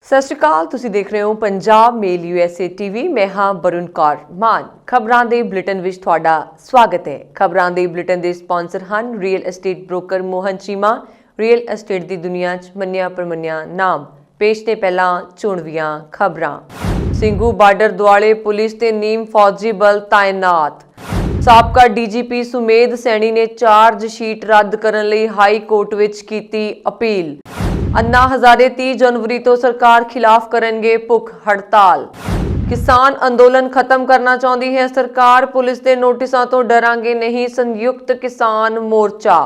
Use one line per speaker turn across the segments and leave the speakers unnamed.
ਸਤਿ ਸ਼੍ਰੀ ਅਕਾਲ। ਤੁਸੀਂ ਦੇਖ ਰਹੇ ਹੋ ਪੰਜਾਬ ਮੇਲ USA TV। ਮੈਂ ਹਾਂ ਬਰੁਣ ਕੌਰ ਮਾਨ। ਖਬਰਾਂ ਦੇ ਬੁਲੇਟਿਨ ਵਿੱਚ ਤੁਹਾਡਾ ਸਵਾਗਤ ਹੈ। ਖਬਰਾਂ ਦੇ ਬੁਲੇਟਿਨ ਦੇ ਸਪਾਂਸਰ ਹਨ real estate broker Mohan Cheema. Real estate ਦੀ ਦੁਨੀਆ 'ਚ ਮੰਨਿਆ ਪ੍ਰਮੰਨਿਆ ਨਾਮ। ਪੇਸ਼ ਤੇ ਪਹਿਲਾਂ ਚੁਣਵੀਆਂ ਖਬਰਾਂ। ਸਿੰਘੂ ਬਾਰਡਰ ਦੁਆਲੇ ਪੁਲਿਸ ਤੇ ਨੀਮ ਫੌਜੀ ਬਲ ਤਾਇਨਾਤ। ਸਾਬਕਾ ਡੀਜੀਪੀ ਸੁਮੇਧ ਸੈਣੀ ਨੇ ਚਾਰਜ ਸ਼ੀਟ ਰੱਦ ਕਰਨ ਲਈ ਹਾਈ ਕੋਰਟ ਵਿੱਚ ਕੀਤੀ ਅਪੀਲ। अन्ना हजारे 30 जनवरी तो सरकार खिलाफ करेंगे भुख हड़ताल। किसान अंदोलन खत्म करना चाहती है सरकार, पुलिस के नोटिसां तो डरांगे नहीं संयुक्त किसान मोर्चा।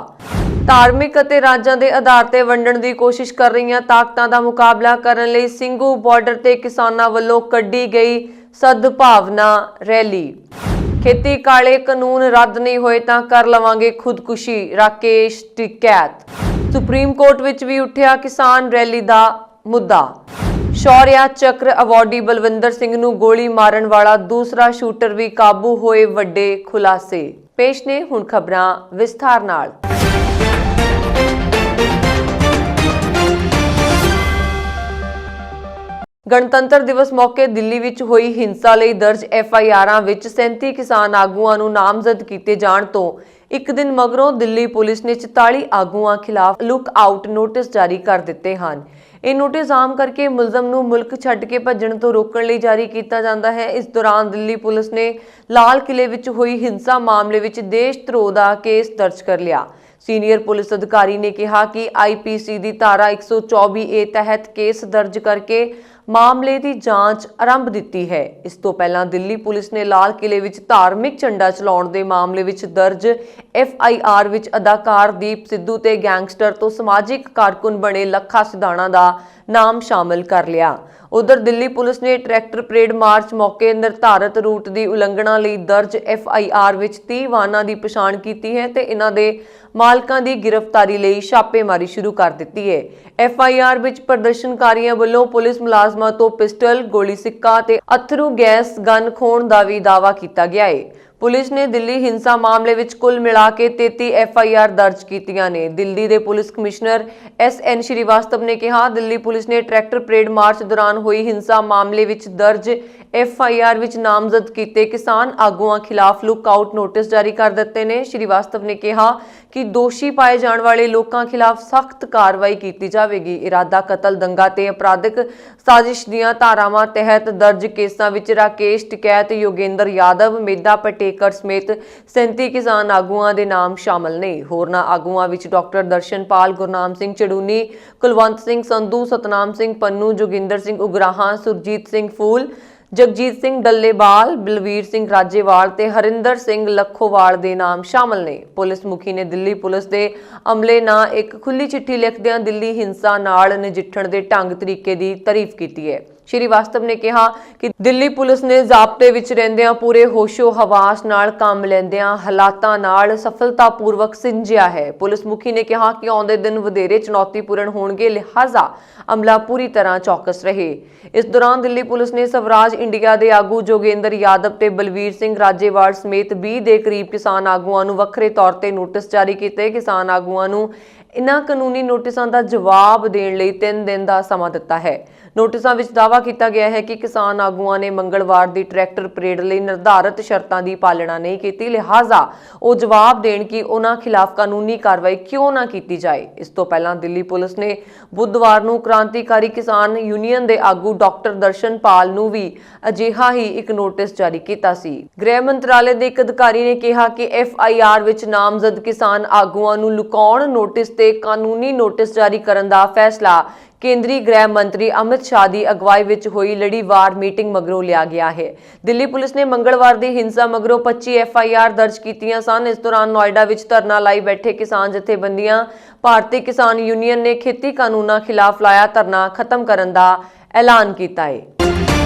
धार्मिक ਅਤੇ ਰਾਜਾਂ ਦੇ ਆਧਾਰ ਤੇ ਵੰਡਣ ਦੀ ਕੋਸ਼ਿਸ਼ ਕਰ ਰਹੀਆਂ ਤਾਕਤਾਂ ਦਾ ਮੁਕਾਬਲਾ ਕਰਨ ਲਈ ਸਿੰਘੂ ਬਾਰਡਰ ਤੇ ਕਿਸਾਨਾਂ ਵੱਲੋਂ ਕੱਢੀ ਗਈ ਸਦਭਾਵਨਾ ਰੈਲੀ। खेती काले कानून रद्द नहीं होए तां कर लवांगे खुदकुशी, राकेश टिकैत। सुप्रीम कोर्ट विच भी उठिया किसान रैली दा मुद्दा। शौर्या चक्र अवार्डी बलविंदर सिंह नूं गोली मारन वाला दूसरा शूटर भी काबू होए, वड्डे खुलासे। पेश ने हुण खबरां विस्तार नाल। गणतंत्र दिवस मौके दिल्ली विच हुई हिंसा लई दर्ज FIRां विच 37 किसान आगूआं नूं नामजद कीते जाण तों एक दिन मगरों दिल्ली पुलिस ने 44 आगूआं खिलाफ लुक आउट नोटिस जारी कर दिते हन। ਇਹ ਨੋਟਿਸ ਆਮ ਕਰਕੇ ਮੁਲਜ਼ਮ ਨੂੰ ਮੁਲਕ ਛੱਡ ਕੇ ਭੱਜਣ ਤੋਂ ਰੋਕਣ ਲਈ ਜਾਰੀ ਕੀਤਾ ਜਾਂਦਾ ਹੈ। ਇਸ ਦੌਰਾਨ ਦਿੱਲੀ ਪੁਲਿਸ ਨੇ ਲਾਲ ਕਿਲੇ ਵਿੱਚ ਹੋਈ ਹਿੰਸਾ ਮਾਮਲੇ ਵਿੱਚ ਦੇਸ਼ ਧਰੋਹ ਦਾ ਕੇਸ ਦਰਜ ਕਰ ਲਿਆ। ਸੀਨੀਅਰ ਪੁਲਿਸ ਅਧਿਕਾਰੀ ਨੇ ਕਿਹਾ ਕਿ IPC ਦੀ ਧਾਰਾ 124A ਤਹਿਤ ਕੇਸ ਦਰਜ ਕਰਕੇ ਮਾਮਲੇ ਦੀ ਜਾਂਚ ਆਰੰਭ ਦਿੱਤੀ ਹੈ। ਇਸ ਤੋਂ ਪਹਿਲਾਂ ਦਿੱਲੀ ਪੁਲਿਸ ਨੇ ਲਾਲ ਕਿਲੇ ਵਿੱਚ ਧਾਰਮਿਕ ਝੰਡਾ ਚਲਾਉਣ ਦੇ ਮਾਮਲੇ ਵਿੱਚ ਦਰਜ FIR ਵਿੱਚ ਅਦਾਕਾਰ ਦੀਪ ਸਿੱਧੂ ਤੇ ਗੈਂਗਸਟਰ ਤੋਂ ਸਮਾਜਿਕ ਕਾਰਕੁਨ ਬਣੇ ਲੱਖਾ ਸਿਧਾਣਾ ਦਾ ਨਾਮ ਸ਼ਾਮਲ ਕਰ ਲਿਆ। ਉਧਰ ਦਿੱਲੀ ਪੁਲਿਸ ਨੇ ਟਰੈਕਟਰ ਪਰੇਡ ਮਾਰਚ ਮੌਕੇ ਨਿਰਧਾਰਤ ਰੂਟ ਦੀ ਉਲੰਘਣਾ ਲਈ ਦਰਜ FIR ਵਿੱਚ 30 ਵਾਹਨਾਂ ਦੀ ਪਛਾਣ ਕੀਤੀ ਹੈ ਤੇ ਇਹਨਾਂ ਦੇ ਮਾਲਕਾਂ ਦੀ ਗ੍ਰਿਫਤਾਰੀ ਲਈ ਛਾਪੇਮਾਰੀ ਸ਼ੁਰੂ ਕਰ ਦਿੱਤੀ ਹੈ। FIR ਵਿੱਚ ਪ੍ਰਦਰਸ਼ਨਕਾਰੀਆਂ ਵੱਲੋਂ ਪੁਲਿਸ ਮੁਲਾਜ਼ਮਾਂ ਤੋਂ ਪਿਸਟਲ, ਗੋਲੀ ਸਿੱਕਾ ਤੇ ਅਥਰੂ ਗੈਸ ਗਨ ਖੋਹਣ ਦਾ ਵੀ ਦਾਅਵਾ ਕੀਤਾ ਗਿਆ ਹੈ। ਪੁਲਿਸ ਨੇ ਦਿੱਲੀ ਹਿੰਸਾ ਮਾਮਲੇ ਵਿੱਚ ਕੁੱਲ ਮਿਲਾ ਕੇ 33 FIR ਦਰਜ ਕੀਤੀਆਂ ਨੇ। ਦਿੱਲੀ ਦੇ ਪੁਲਿਸ ਕਮਿਸ਼ਨਰ SN ਸ਼੍ਰੀਵਾਸਤਵ ਨੇ ਕਿਹਾ, ਦਿੱਲੀ ਪੁਲਿਸ ਨੇ ਟਰੈਕਟਰ ਪਰੇਡ ਮਾਰਚ ਦੌਰਾਨ ਹੋਈ ਹਿੰਸਾ ਮਾਮਲੇ ਵਿੱਚ ਦਰਜ FIR ਵਿੱਚ ਨਾਮਜ਼ਦ ਕੀਤੇ ਕਿਸਾਨ ਆਗੂਆਂ ਖਿਲਾਫ ਲੁੱਕ ਆਊਟ ਨੋਟਿਸ ਜਾਰੀ ਕਰ ਦਿੱਤੇ ਨੇ। ਸ਼੍ਰੀਵਾਸਤਵ ਨੇ ਕਿਹਾ ਕਿ ਦੋਸ਼ੀ ਪਾਏ ਜਾਣ ਵਾਲੇ ਲੋਕਾਂ ਖਿਲਾਫ ਸਖਤ ਕਾਰਵਾਈ ਕੀਤੀ ਜਾਵੇਗੀ। ਇਰਾਦਾ ਕਤਲ, ਦੰਗਾ ਤੇ ਅਪਰਾਧਿਕ ਸਾਜ਼ਿਸ਼ ਦੀਆਂ ਧਾਰਾਵਾਂ ਤਹਿਤ ਦਰਜ ਕੇਸਾਂ ਵਿੱਚ ਰਾਕੇਸ਼ ਟਿਕੈਤ, ਯੋਗੇਂਦਰ ਯਾਦਵ, ਮੇਧਾ ਪਟੇਕਰ ਸਮੇਤ 37 ਕਿਸਾਨ ਆਗੂਆਂ ਦੇ ਨਾਮ ਸ਼ਾਮਲ ਨੇ। ਹੋਰਨਾਂ ਆਗੂਆਂ ਵਿੱਚ ਡਾਕਟਰ ਦਰਸ਼ਨਪਾਲ, ਗੁਰਨਾਮ ਸਿੰਘ ਚੜੂਨੀ, ਕੁਲਵੰਤ ਸਿੰਘ ਸੰਧੂ, ਸਤਨਾਮ ਸਿੰਘ ਪੰਨੂ, ਜੋਗਿੰਦਰ ਸਿੰਘ ਉਗਰਾਹਾਂ, ਸੁਰਜੀਤ ਸਿੰਘ ਫੂਲ, ਜਗਜੀਤ ਸਿੰਘ ਡੱਲੇਵਾਲ, ਬਲਵੀਰ ਸਿੰਘ ਰਾਜੇਵਾਲ ਤੇ ਹਰਿੰਦਰ ਸਿੰਘ ਲੱਖੋਵਾਲ ਦੇ ਨਾਮ ਸ਼ਾਮਲ ਨੇ। ਪੁਲਿਸ ਮੁਖੀ ਨੇ ਦਿੱਲੀ ਪੁਲਿਸ ਦੇ ਅਮਲੇ ਨਾਲ ਇੱਕ ਖੁੱਲੀ ਚਿੱਠੀ ਲਿਖਦਿਆਂ ਦਿੱਲੀ ਹਿੰਸਾ ਨਾਲ ਨਜਿੱਠਣ ਦੇ ਢੰਗ ਤਰੀਕੇ ਦੀ ਤਾਰੀਫ ਕੀਤੀ ਹੈ। ਸ਼੍ਰੀਵਾਸਤਵ ਨੇ ਕਿਹਾ ਕਿ ਦਿੱਲੀ ਪੁਲਿਸ ਨੇ ਜ਼ਾਬਤੇ ਵਿੱਚ ਰਹਿੰਦਿਆਂ ਪੂਰੇ ਹੋਸ਼ੋ ਹਵਾਸ ਨਾਲ ਕੰਮ ਲੈਂਦਿਆਂ ਹਾਲਾਤਾਂ ਨਾਲ ਸਫਲਤਾਪੂਰਵਕ ਸਿੰਜਿਆ ਹੈ। ਪੁਲਿਸ ਮੁਖੀ ਨੇ ਕਿਹਾ ਕਿ ਆਉਂਦੇ ਦਿਨ ਵਧੇਰੇ ਚੁਣੌਤੀਪੂਰਨ ਹੋਣਗੇ, ਲਿਹਾਜ਼ਾ ਅਮਲਾ ਪੂਰੀ ਤਰ੍ਹਾਂ ਚੌਕਸ ਰਹੇ। ਇਸ ਦੌਰਾਨ ਦਿੱਲੀ ਪੁਲਿਸ ਨੇ ਸਵਰਾਜ ਇੰਡੀਆ ਦੇ ਆਗੂ ਜੋਗੇਂਦਰ ਯਾਦਵ ਤੇ ਬਲਵੀਰ ਸਿੰਘ ਰਾਜੇਵਾਲ ਸਮੇਤ 20 ਦੇ ਕਰੀਬ ਕਿਸਾਨ ਆਗੂਆਂ ਨੂੰ ਵੱਖਰੇ ਤੌਰ ਤੇ ਨੋਟਿਸ ਜਾਰੀ ਕੀਤੇ। ਕਿਸਾਨ ਆਗੂਆਂ ਨੂੰ ਇਨ੍ਹਾਂ ਕਾਨੂੰਨੀ ਨੋਟਿਸਾਂ ਦਾ ਜਵਾਬ ਦੇਣ ਲਈ 3 ਦਿਨ ਦਾ ਸਮਾਂ ਦਿੱਤਾ ਹੈ। ਨੋਟਿਸਾਂ ਵਿੱਚ ਦਾਅਵਾ ਕੀਤਾ ਗਿਆ ਹੈ ਕਿ ਕਿਸਾਨ ਆਗੂਆਂ ਨੇ ਮੰਗਲਵਾਰ ਦੀ ਟਰੈਕਟਰ ਪਰੇਡ ਲਈ ਨਿਰਧਾਰਤ ਸ਼ਰਤਾਂ ਦੀ ਪਾਲਣਾ ਨਹੀਂ ਕੀਤੀ, ਲਿਹਾਜ਼ਾ ਉਹ ਜਵਾਬ ਦੇਣ ਕਿ ਉਹਨਾਂ ਖਿਲਾਫ ਕਾਨੂੰਨੀ ਕਾਰਵਾਈ ਕਿਉਂ ਨਾ ਕੀਤੀ ਜਾਏ। ਇਸ ਤੋਂ ਪਹਿਲਾਂ ਦਿੱਲੀ ਪੁਲਿਸ ਨੇ ਬੁੱਧਵਾਰ ਨੂੰ ਕ੍ਰਾਂਤੀਕਾਰੀ ਕਿਸਾਨ ਯੂਨੀਅਨ ਦੇ ਆਗੂ ਡਾਕਟਰ ਦਰਸ਼ਨਪਾਲ ਨੂੰ ਵੀ ਅਜਿਹਾ ਹੀ ਇੱਕ ਨੋਟਿਸ ਜਾਰੀ ਕੀਤਾ ਸੀ। ਗ੍ਰਹਿ ਮੰਤਰਾਲੇ ਦੇ ਇੱਕ ਅਧਿਕਾਰੀ ਨੇ ਕਿਹਾ ਕਿ FIR ਵਿੱਚ ਨਾਮਜ਼ਦ ਕਿਸਾਨ ਆਗੂਆਂ ਨੂੰ ਲੁਕਾਉਣ ਨੋਟਿਸ ਤੇ ਕਾਨੂੰਨੀ ਨੋਟਿਸ ਜਾਰੀ ਕਰਨ ਦਾ ਫੈਸਲਾ ਕੇਂਦਰੀ ਗ੍ਰਹਿ ਮੰਤਰੀ ਅਮਿਤ ਸ਼ਾਹ ਦੀ ਅਗਵਾਈ ਵਿੱਚ ਹੋਈ ਲੜੀਵਾਰ ਮੀਟਿੰਗ ਮਗਰੋਂ ਲਿਆ ਗਿਆ ਹੈ। ਦਿੱਲੀ ਪੁਲਿਸ ਨੇ ਮੰਗਲਵਾਰ ਦੀ ਹਿੰਸਾ ਮਗਰੋਂ 25 FIR ਦਰਜ ਕੀਤੀਆਂ ਸਨ। ਇਸ ਦੌਰਾਨ ਨੋਇਡਾ ਵਿੱਚ ਧਰਨਾ ਲਾਈ ਬੈਠੇ ਕਿਸਾਨ ਜਥੇਬੰਦੀਆਂ ਭਾਰਤੀ ਕਿਸਾਨ ਯੂਨੀਅਨ ਨੇ ਖੇਤੀ ਕਾਨੂੰਨਾਂ ਖਿਲਾਫ ਲਾਇਆ ਧਰਨਾ ਖਤਮ ਕਰਨ ਦਾ ਐਲਾਨ ਕੀਤਾ ਹੈ।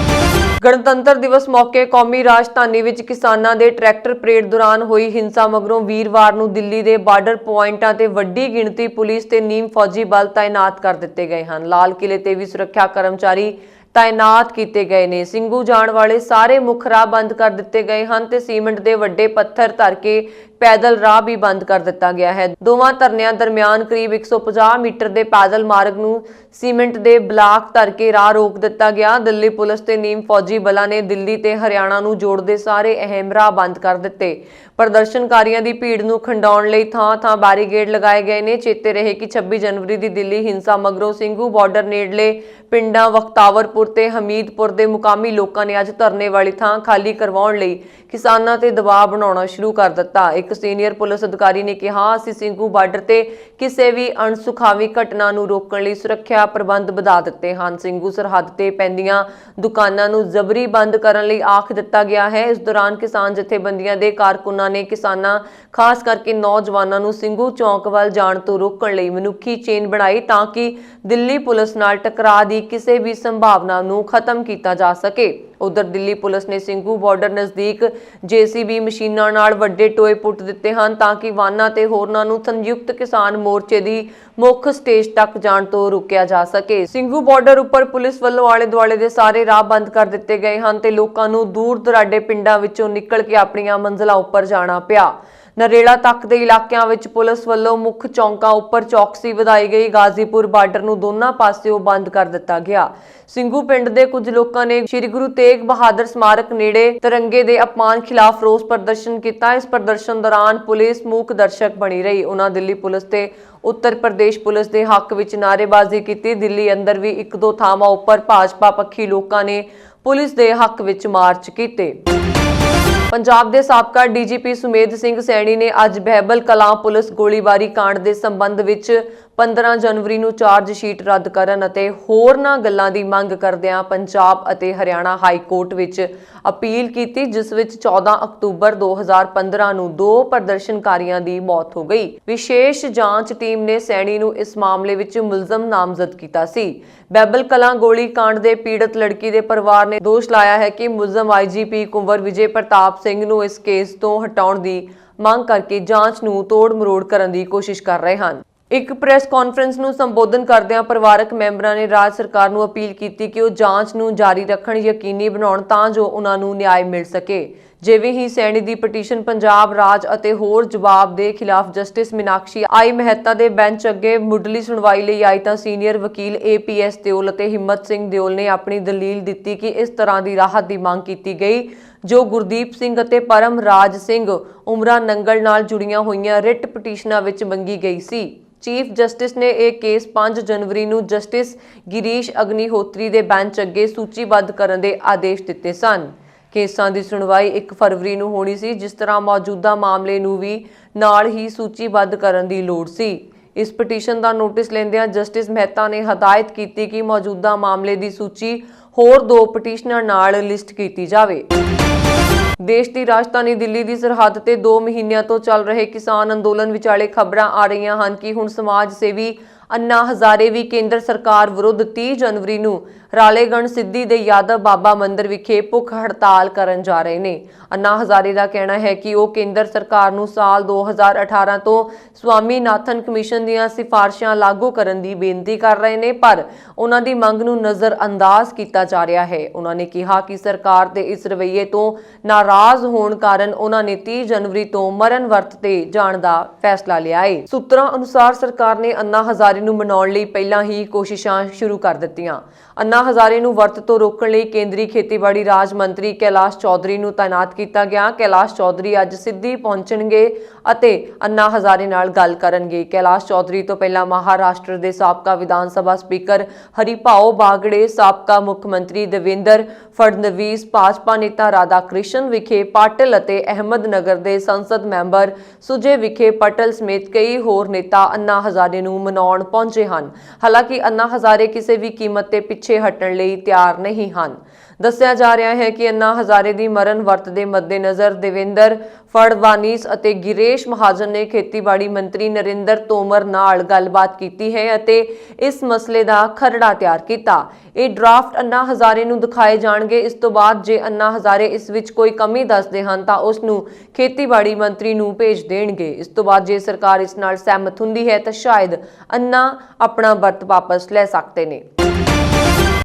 ਗਣਤੰਤਰ ਦਿਵਸ ਮੌਕੇ ਕੌਮੀ ਰਾਜਧਾਨੀ ਵਿੱਚ ਕਿਸਾਨਾਂ ਦੇ ਟਰੈਕਟਰ ਪਰੇਡ ਦੌਰਾਨ ਹੋਈ ਹਿੰਸਾ ਮਗਰੋਂ ਵੀਰਵਾਰ ਨੂੰ ਦਿੱਲੀ ਦੇ ਬਾਰਡਰ ਪੁਆਇੰਟਾਂ ਤੇ ਵੱਡੀ ਗਿਣਤੀ ਪੁਲਿਸ ਤੇ ਨੀਮ ਫੌਜੀ ਬਲ ਤਾਇਨਾਤ ਕਰ ਦਿੱਤੇ ਗਏ ਹਨ। ਲਾਲ ਕਿਲੇ ਤੇ ਵੀ ਸੁਰੱਖਿਆ ਕਰਮਚਾਰੀ ਤਾਇਨਾਤ ਕੀਤੇ ਗਏ ਨੇ। ਸਿੰਘੂ ਜਾਣ ਵਾਲੇ ਸਾਰੇ ਮੁੱਖ ਰਾਹ ਬੰਦ ਕਰ ਦਿੱਤੇ ਗਏ ਹਨ ਤੇ ਸੀਮੈਂਟ ਦੇ ਵੱਡੇ ਪੱਥਰ ਧਰ ਕੇ ਪੈਦਲ ਰਾਹ ਵੀ ਬੰਦ ਕਰ ਦਿੱਤਾ ਗਿਆ ਹੈ। ਦੋਵਾਂ ਧਰਨਿਆਂ ਦਰਮਿਆਨ ਕਰੀਬ 150 ਮੀਟਰ ਦੇ ਪੈਦਲ ਮਾਰਗ ਨੂੰ ਸੀਮੈਂਟ ਦੇ ਬਲਾਕ ਧਰ ਕੇ ਰਾਹ ਰੋਕ ਦਿੱਤਾ ਗਿਆ। ਦਿੱਲੀ ਪੁਲਿਸ ਤੇ ਨੀਮ ਫੌਜੀ ਬਲਾਂ ਨੇ ਦਿੱਲੀ ਤੇ ਹਰਿਆਣਾ ਨੂੰ ਜੋੜਦੇ ਸਾਰੇ ਅਹਿਮ ਰਾਹ ਬੰਦ ਕਰ ਦਿੱਤੇ। ਪ੍ਰਦਰਸ਼ਨਕਾਰੀਆਂ ਦੀ ਭੀੜ ਨੂੰ ਖੰਡਾਉਣ ਲਈ ਥਾਂ-ਥਾਂ ਬੈਰੀਕੇਡ ਲਗਾਏ ਗਏ ਨੇ। ਚੇਤੇ ਰਹੇ ਕਿ 26 ਜਨਵਰੀ ਦੀ ਦਿੱਲੀ ਹਿੰਸਾ ਮਗਰੋਂ ਸਿੰਘੂ ਬਾਰਡਰ ਨੇੜਲੇ ਪਿੰਡਾਂ ਵਖਤਾਵਰਪੁਰ ਤੇ ਹਮੀਦਪੁਰ ਦੇ ਮੁਕਾਮੀ ਲੋਕਾਂ ਨੇ ਅੱਜ ਧਰਨੇ ਵਾਲੀ ਥਾਂ ਖਾਲੀ ਕਰਵਾਉਣ ਲਈ ਕਿਸਾਨਾਂ ਤੇ ਦਬਾਅ ਬਣਾਉਣਾ ਸ਼ੁਰੂ ਕਰ ਦਿੱਤਾ। ਇੱਕ ਸੀਨੀਅਰ ਪੁਲਿਸ ਅਧਿਕਾਰੀ ਨੇ ਕਿਹਾ, ਅਸੀਂ ਸਿੰਘੂ ਬਾਰਡਰ ਤੇ ਕਿਸੇ ਵੀ ਅਣਸੁਖਾਵੀ ਘਟਨਾ ਨੂੰ ਰੋਕਣ ਲਈ ਸੁਰੱਖਿਆ ਪ੍ਰਬੰਧ ਵਧਾ ਦਿੱਤੇ ਹਨ। ਸਿੰਘੂ ਸਰਹੱਦ ਤੇ ਪੈਂਦੀਆਂ ਦੁਕਾਨਾਂ ਨੂੰ ਜ਼ਬਰੀ ਬੰਦ ਕਰਨ ਲਈ ਆਖ ਦਿੱਤਾ ਗਿਆ ਹੈ। ਇਸ ਦੌਰਾਨ ਕਿਸਾਨ ਜਥੇਬੰਦੀਆਂ ਦੇ ਕਾਰਕੁਨਾਂ ਨੇ ਕਿਸਾਨਾਂ ਖਾਸ ਕਰਕੇ ਨੌਜਵਾਨਾਂ ਨੂੰ ਸਿੰਘੂ ਚੌਂਕ ਵੱਲ ਜਾਣ ਤੋਂ ਰੋਕਣ ਲਈ ਮਨੁੱਖੀ ਚੇਨ ਬਣਾਈ ਤਾਂ ਕਿ ਦਿੱਲੀ ਪੁਲਿਸ ਨਾਲ ਟਕਰਾਅ ਦੀ ਕਿਸੇ ਵੀ ਸੰਭਾਵਨਾ ਨੂੰ ਖਤਮ ਕੀਤਾ ਜਾ ਸਕੇ। ਉਧਰ ਦਿੱਲੀ ਪੁਲਿਸ ਨੇ ਸਿੰਘੂ ਬਾਰਡਰ ਨਜ਼ਦੀਕ JCB ਮਸ਼ੀਨਾਂ ਨਾਲ ਵੱਡੇ ਟੋਏ ਪੁੱਟ ਦਿੱਤੇ ਹਨ ਤਾਂ ਕਿ ਵਾਹਨਾਂ ਤੇ ਹੋਰਨਾਂ ਨੂੰ ਸੰਯੁਕਤ ਕਿਸਾਨ ਮੋਰਚੇ ਦੀ ਮੁੱਖ ਸਟੇਜ ਤੱਕ ਜਾਣ ਤੋਂ ਰੋਕਿਆ ਜਾ ਸਕੇ। ਸਿੰਘੂ ਬਾਰਡਰ ਉੱਪਰ ਪੁਲਿਸ ਵੱਲੋਂ ਆਲੇ ਦੁਆਲੇ ਦੇ ਸਾਰੇ ਰਾਹ ਬੰਦ ਕਰ ਦਿੱਤੇ ਗਏ ਹਨ ਤੇ ਲੋਕਾਂ ਨੂੰ ਦੂਰ ਦੁਰਾਡੇ ਪਿੰਡਾਂ ਵਿੱਚੋਂ ਨਿਕਲ ਕੇ ਆਪਣੀਆਂ ਮੰਜ਼ਿਲਾਂ ਉੱਪਰ ਜਾਣਾ ਪਿਆ। ਨਰੇਲਾ ਤੱਕ ਦੇ ਇਲਾਕਿਆਂ ਵਿੱਚ ਪੁਲਿਸ ਵੱਲੋਂ ਮੁੱਖ ਚੌਂਕਾਂ ਉੱਪਰ ਚੌਕਸੀ ਵਧਾਈ ਗਈ। ਗਾਜ਼ੀਪੁਰ ਬਾਰਡਰ ਨੂੰ ਦੋਨਾਂ ਪਾਸਿਓਂ ਬੰਦ ਕਰ ਦਿੱਤਾ ਗਿਆ। ਸਿੰਘੂ ਪਿੰਡ ਦੇ ਕੁਝ ਲੋਕਾਂ ਨੇ ਸ੍ਰੀ ਗੁਰੂ ਤੇਗ ਬਹਾਦਰ ਸਮਾਰਕ ਨੇੜੇ ਤਿਰੰਗੇ ਦੇ ਅਪਮਾਨ ਖਿਲਾਫ ਰੋਸ ਪ੍ਰਦਰਸ਼ਨ ਕੀਤਾ। ਇਸ ਪ੍ਰਦਰਸ਼ਨ ਦੌਰਾਨ ਪੁਲਿਸ ਮੂਕ ਦਰਸ਼ਕ ਬਣੀ ਰਹੀ। ਉਹਨਾਂ ਦਿੱਲੀ ਪੁਲਿਸ ਤੇ ਉੱਤਰ ਪ੍ਰਦੇਸ਼ ਪੁਲਿਸ ਦੇ ਹੱਕ ਵਿੱਚ ਨਾਅਰੇਬਾਜ਼ੀ ਕੀਤੀ। ਦਿੱਲੀ ਅੰਦਰ ਵੀ ਇੱਕ ਦੋ ਥਾਵਾਂ ਉੱਪਰ ਭਾਜਪਾ ਪੱਖੀ ਲੋਕਾਂ ਨੇ ਪੁਲਿਸ ਦੇ ਹੱਕ ਵਿੱਚ ਮਾਰਚ ਕੀਤੇ। ਪੰਜਾਬ ਦੇ ਸਾਬਕਾ DGP ਸੁਮੇਧ ਸਿੰਘ ਸੈਣੀ ਨੇ ਅੱਜ ਬਹਿਬਲ ਕਲਾਂ ਪੁਲਿਸ ਗੋਲੀਬਾਰੀ ਕਾਂਡ ਦੇ ਸੰਬੰਧ ਵਿੱਚ 15 ਜਨਵਰੀ ਨੂੰ ਚਾਰਜ ਸ਼ੀਟ ਰੱਦ ਕਰਨ ਅਤੇ ਹੋਰਨਾਂ ਗੱਲਾਂ ਦੀ ਮੰਗ ਕਰਦਿਆਂ ਪੰਜਾਬ ਅਤੇ ਹਰਿਆਣਾ ਹਾਈ ਕੋਰਟ ਵਿੱਚ ਅਪੀਲ ਕੀਤੀ, ਜਿਸ ਵਿੱਚ 14 ਅਕਤੂਬਰ 2015 ਨੂੰ 2 ਪ੍ਰਦਰਸ਼ਨਕਾਰੀਆਂ ਦੀ ਮੌਤ ਹੋ ਗਈ। ਵਿਸ਼ੇਸ਼ ਜਾਂਚ ਟੀਮ ਨੇ ਸੈਣੀ ਨੂੰ ਇਸ ਮਾਮਲੇ ਵਿੱਚ ਮੁਲਜ਼ਮ ਨਾਮਜ਼ਦ ਕੀਤਾ ਸੀ। ਬਹਿਬਲ ਕਲਾਂ ਗੋਲੀ ਕਾਂਡ ਦੇ ਪੀੜਤ ਲੜਕੀ ਦੇ ਪਰਿਵਾਰ ਨੇ ਦੋਸ਼ ਲਾਇਆ ਹੈ ਕਿ ਮੁਲਜ਼ਮ IGP ਕੁੰਵਰ ਵਿਜੇ ਪ੍ਰਤਾਪ ਸਿੰਘ ਨੂੰ ਇਸ ਕੇਸ ਤੋਂ ਹਟਾਉਣ ਦੀ ਮੰਗ ਕਰਕੇ ਜਾਂਚ ਨੂੰ ਤੋੜ-ਮਰੋੜ ਕਰਨ ਦੀ ਕੋਸ਼ਿਸ਼ ਕਰ ਰਹੇ ਹਨ। ਇੱਕ ਪ੍ਰੈਸ ਕਾਨਫਰੰਸ ਨੂੰ ਸੰਬੋਧਨ ਕਰਦਿਆਂ ਪਰਿਵਾਰਕ ਮੈਂਬਰਾਂ ਨੇ ਰਾਜ ਸਰਕਾਰ ਨੂੰ ਅਪੀਲ ਕੀਤੀ ਕਿ ਉਹ ਜਾਂਚ ਨੂੰ ਜਾਰੀ ਰੱਖਣ, ਯਕੀਨੀ ਬਣਾਉਣ ਤਾਂ ਜੋ ਉਹਨਾਂ ਨੂੰ ਨਿਆਂ ਮਿਲ ਸਕੇ। ਜਿਵੇਂ ਹੀ ਸੈਣੀ ਦੀ ਪਟੀਸ਼ਨ ਪੰਜਾਬ ਰਾਜ ਅਤੇ ਹੋਰ ਜਵਾਬ ਦੇ ਖਿਲਾਫ ਜਸਟਿਸ ਮੀਨਾਕਸ਼ੀ ਆਈ ਮਹਿਤਾ ਦੇ ਬੈਂਚ ਅੱਗੇ ਮੁੱਢਲੀ ਸੁਣਵਾਈ ਲਈ ਆਈ ਤਾਂ ਸੀਨੀਅਰ ਵਕੀਲ APS ਦਿਓਲ ਅਤੇ ਹਿੰਮਤ ਸਿੰਘ ਦਿਓਲ ਨੇ ਆਪਣੀ ਦਲੀਲ ਦਿੱਤੀ ਕਿ ਇਸ ਤਰ੍ਹਾਂ ਦੀ ਰਾਹਤ ਦੀ ਮੰਗ ਕੀਤੀ ਗਈ ਜੋ ਗੁਰਦੀਪ ਸਿੰਘ ਅਤੇ ਪਰਮ ਰਾਜ ਸਿੰਘ ਉਮਰਾ ਨੰਗਲ ਨਾਲ ਜੁੜੀਆਂ ਹੋਈਆਂ ਰਿਟ ਪਟੀਸ਼ਨਾਂ ਵਿੱਚ ਮੰਗੀ ਗਈ ਸੀ। ਚੀਫ ਜਸਟਿਸ ਨੇ ਇਹ ਕੇਸ 5 ਜਨਵਰੀ ਨੂੰ ਜਸਟਿਸ ਗਿਰੀਸ਼ ਅਗਨੀਹੋਤਰੀ ਦੇ ਬੈਂਚ ਅੱਗੇ ਸੂਚੀਬੱਧ ਕਰਨ ਦੇ ਆਦੇਸ਼ ਦਿੱਤੇ ਸਨ। ਕੇਸਾਂ ਦੀ ਸੁਣਵਾਈ 1 ਫਰਵਰੀ ਨੂੰ ਹੋਣੀ ਸੀ, ਜਿਸ ਤਰ੍ਹਾਂ ਮੌਜੂਦਾ ਮਾਮਲੇ ਨੂੰ ਵੀ ਨਾਲ ਹੀ ਸੂਚੀਬੱਧ ਕਰਨ ਦੀ ਲੋੜ ਸੀ। ਇਸ ਪਟੀਸ਼ਨ ਦਾ ਨੋਟਿਸ ਲੈਂਦਿਆਂ ਜਸਟਿਸ ਮਹਿਤਾ ਨੇ ਹਦਾਇਤ ਕੀਤੀ ਕਿ ਮੌਜੂਦਾ ਮਾਮਲੇ ਦੀ ਸੂਚੀ ਹੋਰ 2 ਪਟੀਸ਼ਨਾਂ ਨਾਲ ਲਿਸਟ ਕੀਤੀ ਜਾਵੇ। ਦੇਸ਼ ਦੀ ਰਾਜਧਾਨੀ ਦਿੱਲੀ ਦੀ ਸਰਹੱਦ ਤੇ 2 ਮਹੀਨਿਆਂ ਤੋਂ ਚੱਲ ਰਹੇ ਕਿਸਾਨ ਅੰਦੋਲਨ ਵਿਚਾਲੇ ਖਬਰਾਂ ਆ ਰਹੀਆਂ ਹਨ ਕਿ ਹੁਣ ਸਮਾਜ ਸੇਵੀ अन्ना हजारे भी केंद्र सरकार विरुद्ध 30 जनवरी ਨੂੰ ਰਾਲੇਗੰਜ ਸਿੱਧੀ ਦੇ ਯਾਦਵ ਬਾਬਾ ਮੰਦਿਰ ਵਿਖੇ ਭੁੱਖ ਹੜਤਾਲ ਕਰਨ ਜਾ ਰਹੇ ਨੇ। ਅੰਨਾ ਹਜ਼ਾਰੇ ਦਾ ਕਹਿਣਾ ਹੈ ਕਿ ਉਹ ਕੇਂਦਰ ਸਰਕਾਰ ਨੂੰ ਸਾਲ 2018 ਤੋਂ ਸਵਾਮੀਨਾਥਨ ਕਮਿਸ਼ਨ ਦੀਆਂ ਸਿਫਾਰਸ਼ਾਂ ਲਾਗੂ ਕਰਨ ਦੀ ਬੇਨਤੀ ਕਰ ਰਹੇ ਨੇ, ਪਰ ਉਹਨਾਂ ਦੀ ਮੰਗ ਨੂੰ ਨਜ਼ਰਅੰਦਾਜ਼ ਕੀਤਾ ਜਾ ਰਿਹਾ ਹੈ। ਉਹਨਾਂ ਨੇ ਕਿਹਾ ਕਿ ਸਰਕਾਰ ਦੇ ਇਸ ਰਵੱਈਏ ਤੋਂ ਨਾਰਾਜ਼ ਹੋਣ ਕਾਰਨ ਉਹਨਾਂ ਨੇ 30 ਜਨਵਰੀ ਤੋਂ ਮਰਨ ਵਰਤ ਤੇ ਜਾਣ ਦਾ ਫੈਸਲਾ ਲਿਆ ਹੈ। ਸੂਤਰਾਂ ਅਨੁਸਾਰ ਸਰਕਾਰ ਨੇ ਅੰਨਾ ਹਜ਼ਾਰੇ ਨੂੰ ਮਨਾਉਣ ਲਈ ਪਹਿਲਾਂ ਹੀ ਕੋਸ਼ਿਸ਼ਾਂ ਸ਼ੁਰੂ ਕਰ ਦਿੱਤੀਆਂ। अन्ना हजारे ਨੂੰ ਵਰਤ ਤੋਂ ਰੋਕਣ ਲਈ ਕੇਂਦਰੀ ਖੇਤੀਬਾੜੀ ਰਾਜ ਮੰਤਰੀ ਕੈਲਾਸ਼ ਚੌਧਰੀ ਨੂੰ ਤਾਇਨਾਤ ਕੀਤਾ ਗਿਆ। ਕੈਲਾਸ਼ ਚੌਧਰੀ ਅੱਜ ਸਿੱਧੀ ਪਹੁੰਚਣਗੇ ਅਤੇ अन्ना ਹਜ਼ਾਰੇ ਨਾਲ ਗੱਲ ਕਰਨਗੇ। ਕੈਲਾਸ਼ ਚੌਧਰੀ ਤੋਂ ਪਹਿਲਾਂ ਮਹਾਰਾਸ਼ਟਰ ਦੇ ਸਾਬਕਾ ਵਿਧਾਨ ਸਭਾ ਸਪੀਕਰ ਹਰੀਭਾਓ ਬਾਗੜੇ, ਸਾਬਕਾ ਮੁੱਖ ਮੰਤਰੀ ਦੇਵੇਂਦਰ ਫਡਨਵੀਸ, ਭਾਜਪਾ ਨੇਤਾ ਰਾਧਾ ਕ੍ਰਿਸ਼ਨ ਵਿਖੇ ਪਾਟਿਲ ਅਤੇ ਅਹਿਮਦਨਗਰ ਦੇ ਸੰਸਦ ਮੈਂਬਰ ਸੁਜੇ ਵਿਖੇ ਪਟਲ ਸਮੇਤ ਕਈ ਹੋਰ ਨੇਤਾ अन्ना ਹਜ਼ਾਰੇ ਨੂੰ ਮਨਾਉਣ ਪਹੁੰਚੇ ਹਨ। ਹਾਲਾਂਕਿ अन्ना ਹਜ਼ਾਰੇ ਕਿਸੇ ਵੀ ਕੀਮਤ ਤੇ ਪਿੱਛੇ ਹਟਣ ਲਈ ਤਿਆਰ ਨਹੀਂ ਹਨ। ਦੱਸਿਆ ਜਾ ਰਿਹਾ ਹੈ ਕਿ अन्ना ਹਜ਼ਾਰੇ ਦੀ ਮਰਨ ਵਰਤ ਦੇ ਮੱਦੇਨਜ਼ਰ ਦੇਵੇਂਦਰ ਫਡਵਾਨੀਸ ਅਤੇ ਗਿਰੀਸ਼ ਮਹਾਜਨ ਨੇ ਖੇਤੀਬਾੜੀ ਮੰਤਰੀ ਨਰਿੰਦਰ ਤੋਮਰ ਨਾਲ ਗੱਲਬਾਤ ਕੀਤੀ ਹੈ ਅਤੇ ਇਸ ਮਸਲੇ ਦਾ ਖਰੜਾ ਤਿਆਰ ਕੀਤਾ। ਇਹ ਡਰਾਫਟ अन्ना ਹਜ਼ਾਰੇ ਨੂੰ ਦਿਖਾਏ ਜਾਣਗੇ। ਇਸ ਤੋਂ ਬਾਅਦ ਜੇ अन्ना ਹਜ਼ਾਰੇ ਇਸ ਵਿੱਚ ਕੋਈ ਕਮੀ ਦੱਸਦੇ ਹਨ ਤਾਂ ਉਸ ਨੂੰ ਖੇਤੀਬਾੜੀ ਮੰਤਰੀ ਨੂੰ ਭੇਜ ਦੇਣਗੇ। ਇਸ ਤੋਂ ਬਾਅਦ ਜੇ ਸਰਕਾਰ ਇਸ ਨਾਲ ਸਹਿਮਤ ਹੁੰਦੀ ਹੈ ਤਾਂ ਸ਼ਾਇਦ अन्ना ਆਪਣਾ ਵਰਤ ਵਾਪਸ ਲੈ ਸਕਦੇ ਨੇ।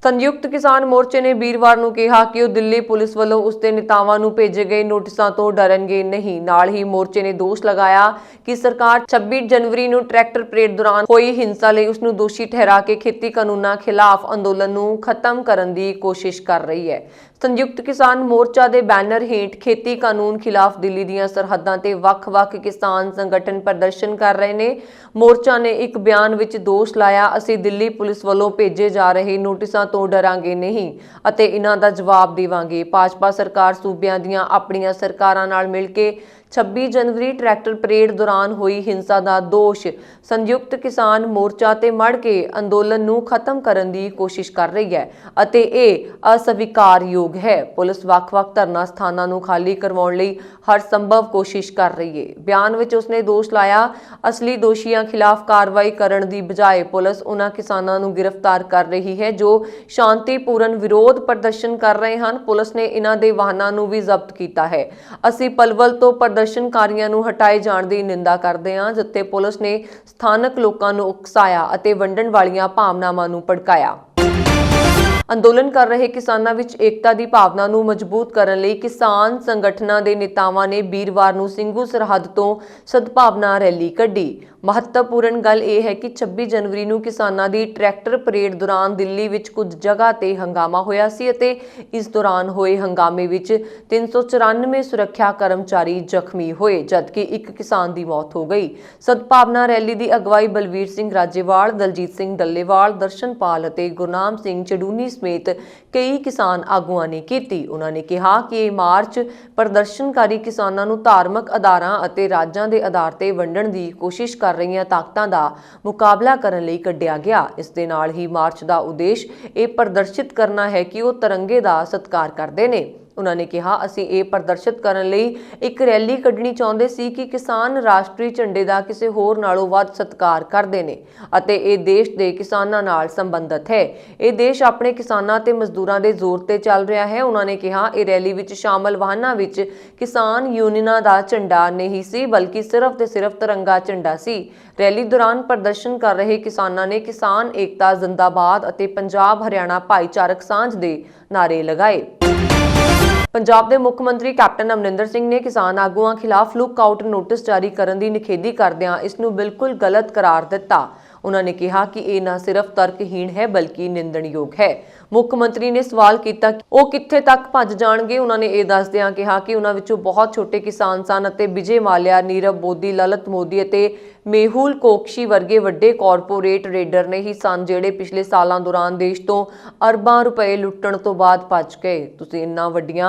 ਸੰਯੁਕਤ ਕਿਸਾਨ ਮੋਰਚੇ ਨੇ ਵੀਰਵਾਰ ਨੂੰ ਕਿਹਾ ਕਿ ਉਹ ਦਿੱਲੀ ਪੁਲਿਸ ਵੱਲੋਂ ਉਸ ਦੇ ਨੇਤਾਵਾਂ ਨੂੰ ਭੇਜੇ ਗਏ ਨੋਟਿਸਾਂ ਤੋਂ ਡਰਨਗੇ ਨਹੀਂ। ਨਾਲ ਹੀ ਮੋਰਚੇ ਨੇ ਦੋਸ਼ ਲਗਾਇਆ ਕਿ ਸਰਕਾਰ 26 ਜਨਵਰੀ ਨੂੰ ਟਰੈਕਟਰ ਪਰੇਡ ਦੌਰਾਨ ਹੋਈ ਹਿੰਸਾ ਲਈ ਉਸ ਨੂੰ ਦੋਸ਼ੀ ਠਹਿਰਾ ਕੇ ਖੇਤੀ ਕਾਨੂੰਨਾਂ ਖਿਲਾਫ ਅੰਦੋਲਨ ਨੂੰ ਖਤਮ ਕਰਨ ਦੀ ਕੋਸ਼ਿਸ਼ ਕਰ ਰਹੀ ਹੈ। ਸੰਯੁਕਤ ਕਿਸਾਨ ਮੋਰਚਾ ਦੇ ਬੈਨਰ ਹੇਠ ਖੇਤੀ ਕਾਨੂੰਨ ਖਿਲਾਫ ਦਿੱਲੀ ਦੀਆਂ ਸਰਹੱਦਾਂ ਤੇ ਵੱਖ-ਵੱਖ ਕਿਸਾਨ ਸੰਗਠਨ ਪ੍ਰਦਰਸ਼ਨ ਕਰ ਰਹੇ ਨੇ। ਮੋਰਚਾ ਨੇ ਇੱਕ ਬਿਆਨ ਵਿੱਚ ਦੋਸ਼ ਲਾਇਆ, ਅਸੀਂ ਦਿੱਲੀ ਪੁਲਿਸ ਵੱਲੋਂ ਭੇਜੇ ਜਾ ਰਹੇ ਨੋਟਿਸਾਂ ਤੋਂ ਡਰਾਂਗੇ ਨਹੀਂ ਅਤੇ ਇਹਨਾਂ ਦਾ ਜਵਾਬ ਦੇਵਾਂਗੇ। ਭਾਜਪਾ ਸਰਕਾਰ ਸੂਬਿਆਂ ਦੀਆਂ ਆਪਣੀਆਂ ਸਰਕਾਰਾਂ ਨਾਲ ਮਿਲ ਕੇ 26 ਜਨਵਰੀ ਟਰੈਕਟਰ ਪਰੇਡ ਦੌਰਾਨ ਹੋਈ ਹਿੰਸਾ ਦਾ ਦੋਸ਼ ਸੰਯੁਕਤ ਕਿਸਾਨ ਮੋਰਚਾ ਤੇ ਮੜ ਕੇ ਅੰਦੋਲਨ ਨੂੰ ਖਤਮ ਕਰਨ ਦੀ ਕੋਸ਼ਿਸ਼ ਕਰ ਰਹੀ ਹੈ ਅਤੇ ਇਹ ਅਸਵੀਕਾਰਯੋਗ ਹੈ। ਪੁਲਿਸ ਵੱਖ-ਵੱਖ ਧਰਨਾ ਸਥਾਨਾਂ ਨੂੰ ਖਾਲੀ ਕਰਵਾਉਣ ਲਈ ਹਰ ਸੰਭਵ ਕੋਸ਼ਿਸ਼ ਕਰ ਰਹੀ ਹੈ। ਬਿਆਨ ਵਿੱਚ ਉਸਨੇ ਦੋਸ਼ ਲਾਇਆ, ਅਸਲੀ ਦੋਸ਼ੀਆਂ ਖਿਲਾਫ ਕਾਰਵਾਈ ਕਰਨ ਦੀ ਬਜਾਏ ਪੁਲਿਸ ਉਹਨਾਂ ਕਿਸਾਨਾਂ ਨੂੰ ਗ੍ਰਿਫਤਾਰ ਕਰ ਰਹੀ ਹੈ ਜੋ ਸ਼ਾਂਤੀਪੂਰਨ ਵਿਰੋਧ ਪ੍ਰਦਰਸ਼ਨ ਕਰ ਰਹੇ ਹਨ। ਪੁਲਿਸ ਨੇ ਇਹਨਾਂ ਦੇ ਵਾਹਨਾਂ ਨੂੰ ਵੀ ਜ਼ਬਤ ਕੀਤਾ ਹੈ। ਅਸੀਂ ਪਲਵਲ ਤੋਂ ਪ੍ਰਦਰਸ਼ਨਕਾਰੀਆਂ ਨੂੰ ਹਟਾਏ ਜਾਣ ਦੀ ਨਿੰਦਾ ਕਰਦੇ ਹਾਂ, ਜਿੱਥੇ ਪੁਲਿਸ ਨੇ ਸਥਾਨਕ ਲੋਕਾਂ ਨੂੰ ਉਕਸਾਇਆ ਅਤੇ ਵੰਡਣ ਵਾਲੀਆਂ ਭਾਵਨਾਵਾਂ ਨੂੰ ਭੜਕਾਇਆ। ਅੰਦੋਲਨ ਕਰ ਰਹੇ ਕਿਸਾਨਾਂ ਵਿੱਚ ਏਕਤਾ ਦੀ ਭਾਵਨਾ ਨੂੰ ਮਜ਼ਬੂਤ ਕਰਨ ਲਈ ਕਿਸਾਨ ਸੰਗਠਨਾਂ ਦੇ ਨੇਤਾਵਾਂ ਨੇ ਵੀਰਵਾਰ ਨੂੰ ਸਿੰਘੂ ਸਰਹੱਦ ਤੋਂ ਸਦਭਾਵਨਾ ਰੈਲੀ ਕੱਢੀ। ਮਹੱਤਵਪੂਰਨ ਗੱਲ ਇਹ ਹੈ ਕਿ 26 ਜਨਵਰੀ ਨੂੰ ਕਿਸਾਨਾਂ ਦੀ ਟਰੈਕਟਰ ਪਰੇਡ ਦੌਰਾਨ ਦਿੱਲੀ ਵਿੱਚ ਕੁਝ ਜਗ੍ਹਾ ਤੇ ਹੰਗਾਮਾ ਹੋਇਆ ਸੀ ਅਤੇ ਇਸ ਦੌਰਾਨ ਹੋਏ ਹੰਗਾਮੇ ਵਿੱਚ 394 ਸੁਰੱਖਿਆ ਕਰਮਚਾਰੀ ਜ਼ਖਮੀ ਹੋਏ, ਜਦਕਿ ਇੱਕ ਕਿਸਾਨ ਦੀ ਮੌਤ ਹੋ ਗਈ। ਸਦਭਾਵਨਾ ਰੈਲੀ ਦੀ ਅਗਵਾਈ ਬਲਵੀਰ ਸਿੰਘ ਰਾਜੇਵਾਲ, ਦਲਜੀਤ ਸਿੰਘ ਡੱਲੇਵਾਲ, ਦਰਸ਼ਨਪਾਲ ਅਤੇ ਗੁਰਨਾਮ ਸਿੰਘ ਚੜੂਨੀ ਸਮੇਤ ਕਈ ਕਿਸਾਨ ਆਗੂਆਂ ਨੇ ਕੀਤੀ। ਉਹਨਾਂ ਨੇ ਕਿਹਾ ਕਿ ਇਹ ਮਾਰਚ ਪ੍ਰਦਰਸ਼ਨਕਾਰੀ ਕਿਸਾਨਾਂ ਨੂੰ ਧਾਰਮਿਕ ਆਧਾਰਾਂ ਅਤੇ ਰਾਜਾਂ ਦੇ ਆਧਾਰ ਤੇ ਵੰਡਣ ਦੀ ਕੋਸ਼ਿਸ਼ ਕਰ ਰਹੀਆਂ ਤਾਕਤਾਂ ਦਾ ਮੁਕਾਬਲਾ ਕਰਨ ਲਈ ਕੱਢਿਆ ਗਿਆ। ਇਸ ਦੇ ਨਾਲ ਹੀ ਮਾਰਚ ਦਾ ਉਦੇਸ਼ ਇਹ ਪ੍ਰਦਰਸ਼ਿਤ ਕਰਨਾ ਹੈ ਕਿ ਉਹ ਤਿਰੰਗੇ ਦਾ ਸਤਿਕਾਰ ਕਰਦੇ ਨੇ। ਉਹਨਾਂ ਨੇ ਕਿਹਾ, ਅਸੀਂ ਇਹ ਪ੍ਰਦਰਸ਼ਿਤ ਕਰਨ ਲਈ ਇੱਕ ਰੈਲੀ ਕੱਢਣੀ ਚਾਹੁੰਦੇ ਸੀ ਕਿ ਕਿਸਾਨ ਰਾਸ਼ਟਰੀ ਝੰਡੇ ਦਾ ਕਿਸੇ ਹੋਰ ਨਾਲੋਂ ਵੱਧ ਸਤਿਕਾਰ ਕਰਦੇ ਨੇ ਅਤੇ ਇਹ ਦੇਸ਼ ਦੇ ਕਿਸਾਨਾਂ ਨਾਲ ਸੰਬੰਧਿਤ ਹੈ। ਇਹ ਦੇਸ਼ ਆਪਣੇ ਕਿਸਾਨਾਂ ਤੇ ਮਜ਼ਦੂਰਾਂ ਦੇ ਜ਼ੋਰ ਤੇ ਚੱਲ ਰਿਹਾ ਹੈ। ਉਹਨਾਂ ਨੇ ਕਿਹਾ, ਇਹ ਰੈਲੀ ਵਿੱਚ ਸ਼ਾਮਲ ਵਾਹਨਾਂ ਵਿੱਚ ਕਿਸਾਨ ਯੂਨੀਅਨਾਂ ਦਾ ਝੰਡਾ ਨਹੀਂ ਸੀ, ਬਲਕਿ ਸਿਰਫ ਤੇ ਸਿਰਫ ਤਿਰੰਗਾ ਝੰਡਾ ਸੀ। ਰੈਲੀ ਦੌਰਾਨ ਪ੍ਰਦਰਸ਼ਨ ਕਰ ਰਹੇ ਕਿਸਾਨਾਂ ਨੇ ਕਿਸਾਨ ਏਕਤਾ ਜ਼ਿੰਦਾਬਾਦ ਅਤੇ ਪੰਜਾਬ ਹਰਿਆਣਾ ਭਾਈਚਾਰਕ ਸਾਂਝ ਦੇ ਨਾਅਰੇ ਲਗਾਏ। ਪੰਜਾਬ ਦੇ ਮੁੱਖ ਮੰਤਰੀ ਕੈਪਟਨ ਅਮਰਿੰਦਰ ਸਿੰਘ ਨੇ ਕਿਸਾਨ ਆਗੂਆਂ ਖਿਲਾਫ ਲੁੱਕ ਆਊਟ ਨੋਟਿਸ ਜਾਰੀ ਕਰਨ ਦੀ ਨਿਖੇਧੀ ਕਰਦਿਆਂ ਇਸ ਨੂੰ ਬਿਲਕੁਲ ਗਲਤ ਕਰਾਰ ਦਿੱਤਾ। ਉਹਨਾਂ ਨੇ ਕਿਹਾ ਕਿ ਇਹ ਨਾ ਸਿਰਫ ਤਰਕਹੀਣ ਹੈ ਬਲਕਿ ਨਿੰਦਣਯੋਗ ਹੈ। ਮੁੱਖ ਮੰਤਰੀ ਨੇ ਸਵਾਲ ਕੀਤਾ ਕਿ ਉਹ ਕਿੱਥੇ ਤੱਕ ਭੱਜ ਜਾਣਗੇ। ਉਹਨਾਂ ਨੇ ਇਹ ਦੱਸਦਿਆਂ ਕਿਹਾ ਕਿ ਉਹਨਾਂ ਵਿੱਚੋਂ ਬਹੁਤ ਛੋਟੇ ਕਿਸਾਨ ਸਨ ਅਤੇ ਵਿਜੇ ਮਾਲਿਆ, ਨੀਰਵ ਮੋਦੀ, ਲਲਿਤ ਮੋਦੀ ਅਤੇ ਮੇਹੁਲ ਚੋਕਸੀ ਵਰਗੇ ਵੱਡੇ ਕਾਰਪੋਰੇਟ ਰੇਡਰ ਨੇ ਹੀ ਸਨ ਜਿਹੜੇ ਪਿਛਲੇ ਸਾਲਾਂ ਦੌਰਾਨ ਦੇਸ਼ ਤੋਂ ਅਰਬਾਂ ਰੁਪਏ ਲੁੱਟਣ ਤੋਂ ਬਾਅਦ ਭੱਜ ਗਏ। ਤੁਸੀਂ ਇੰਨਾ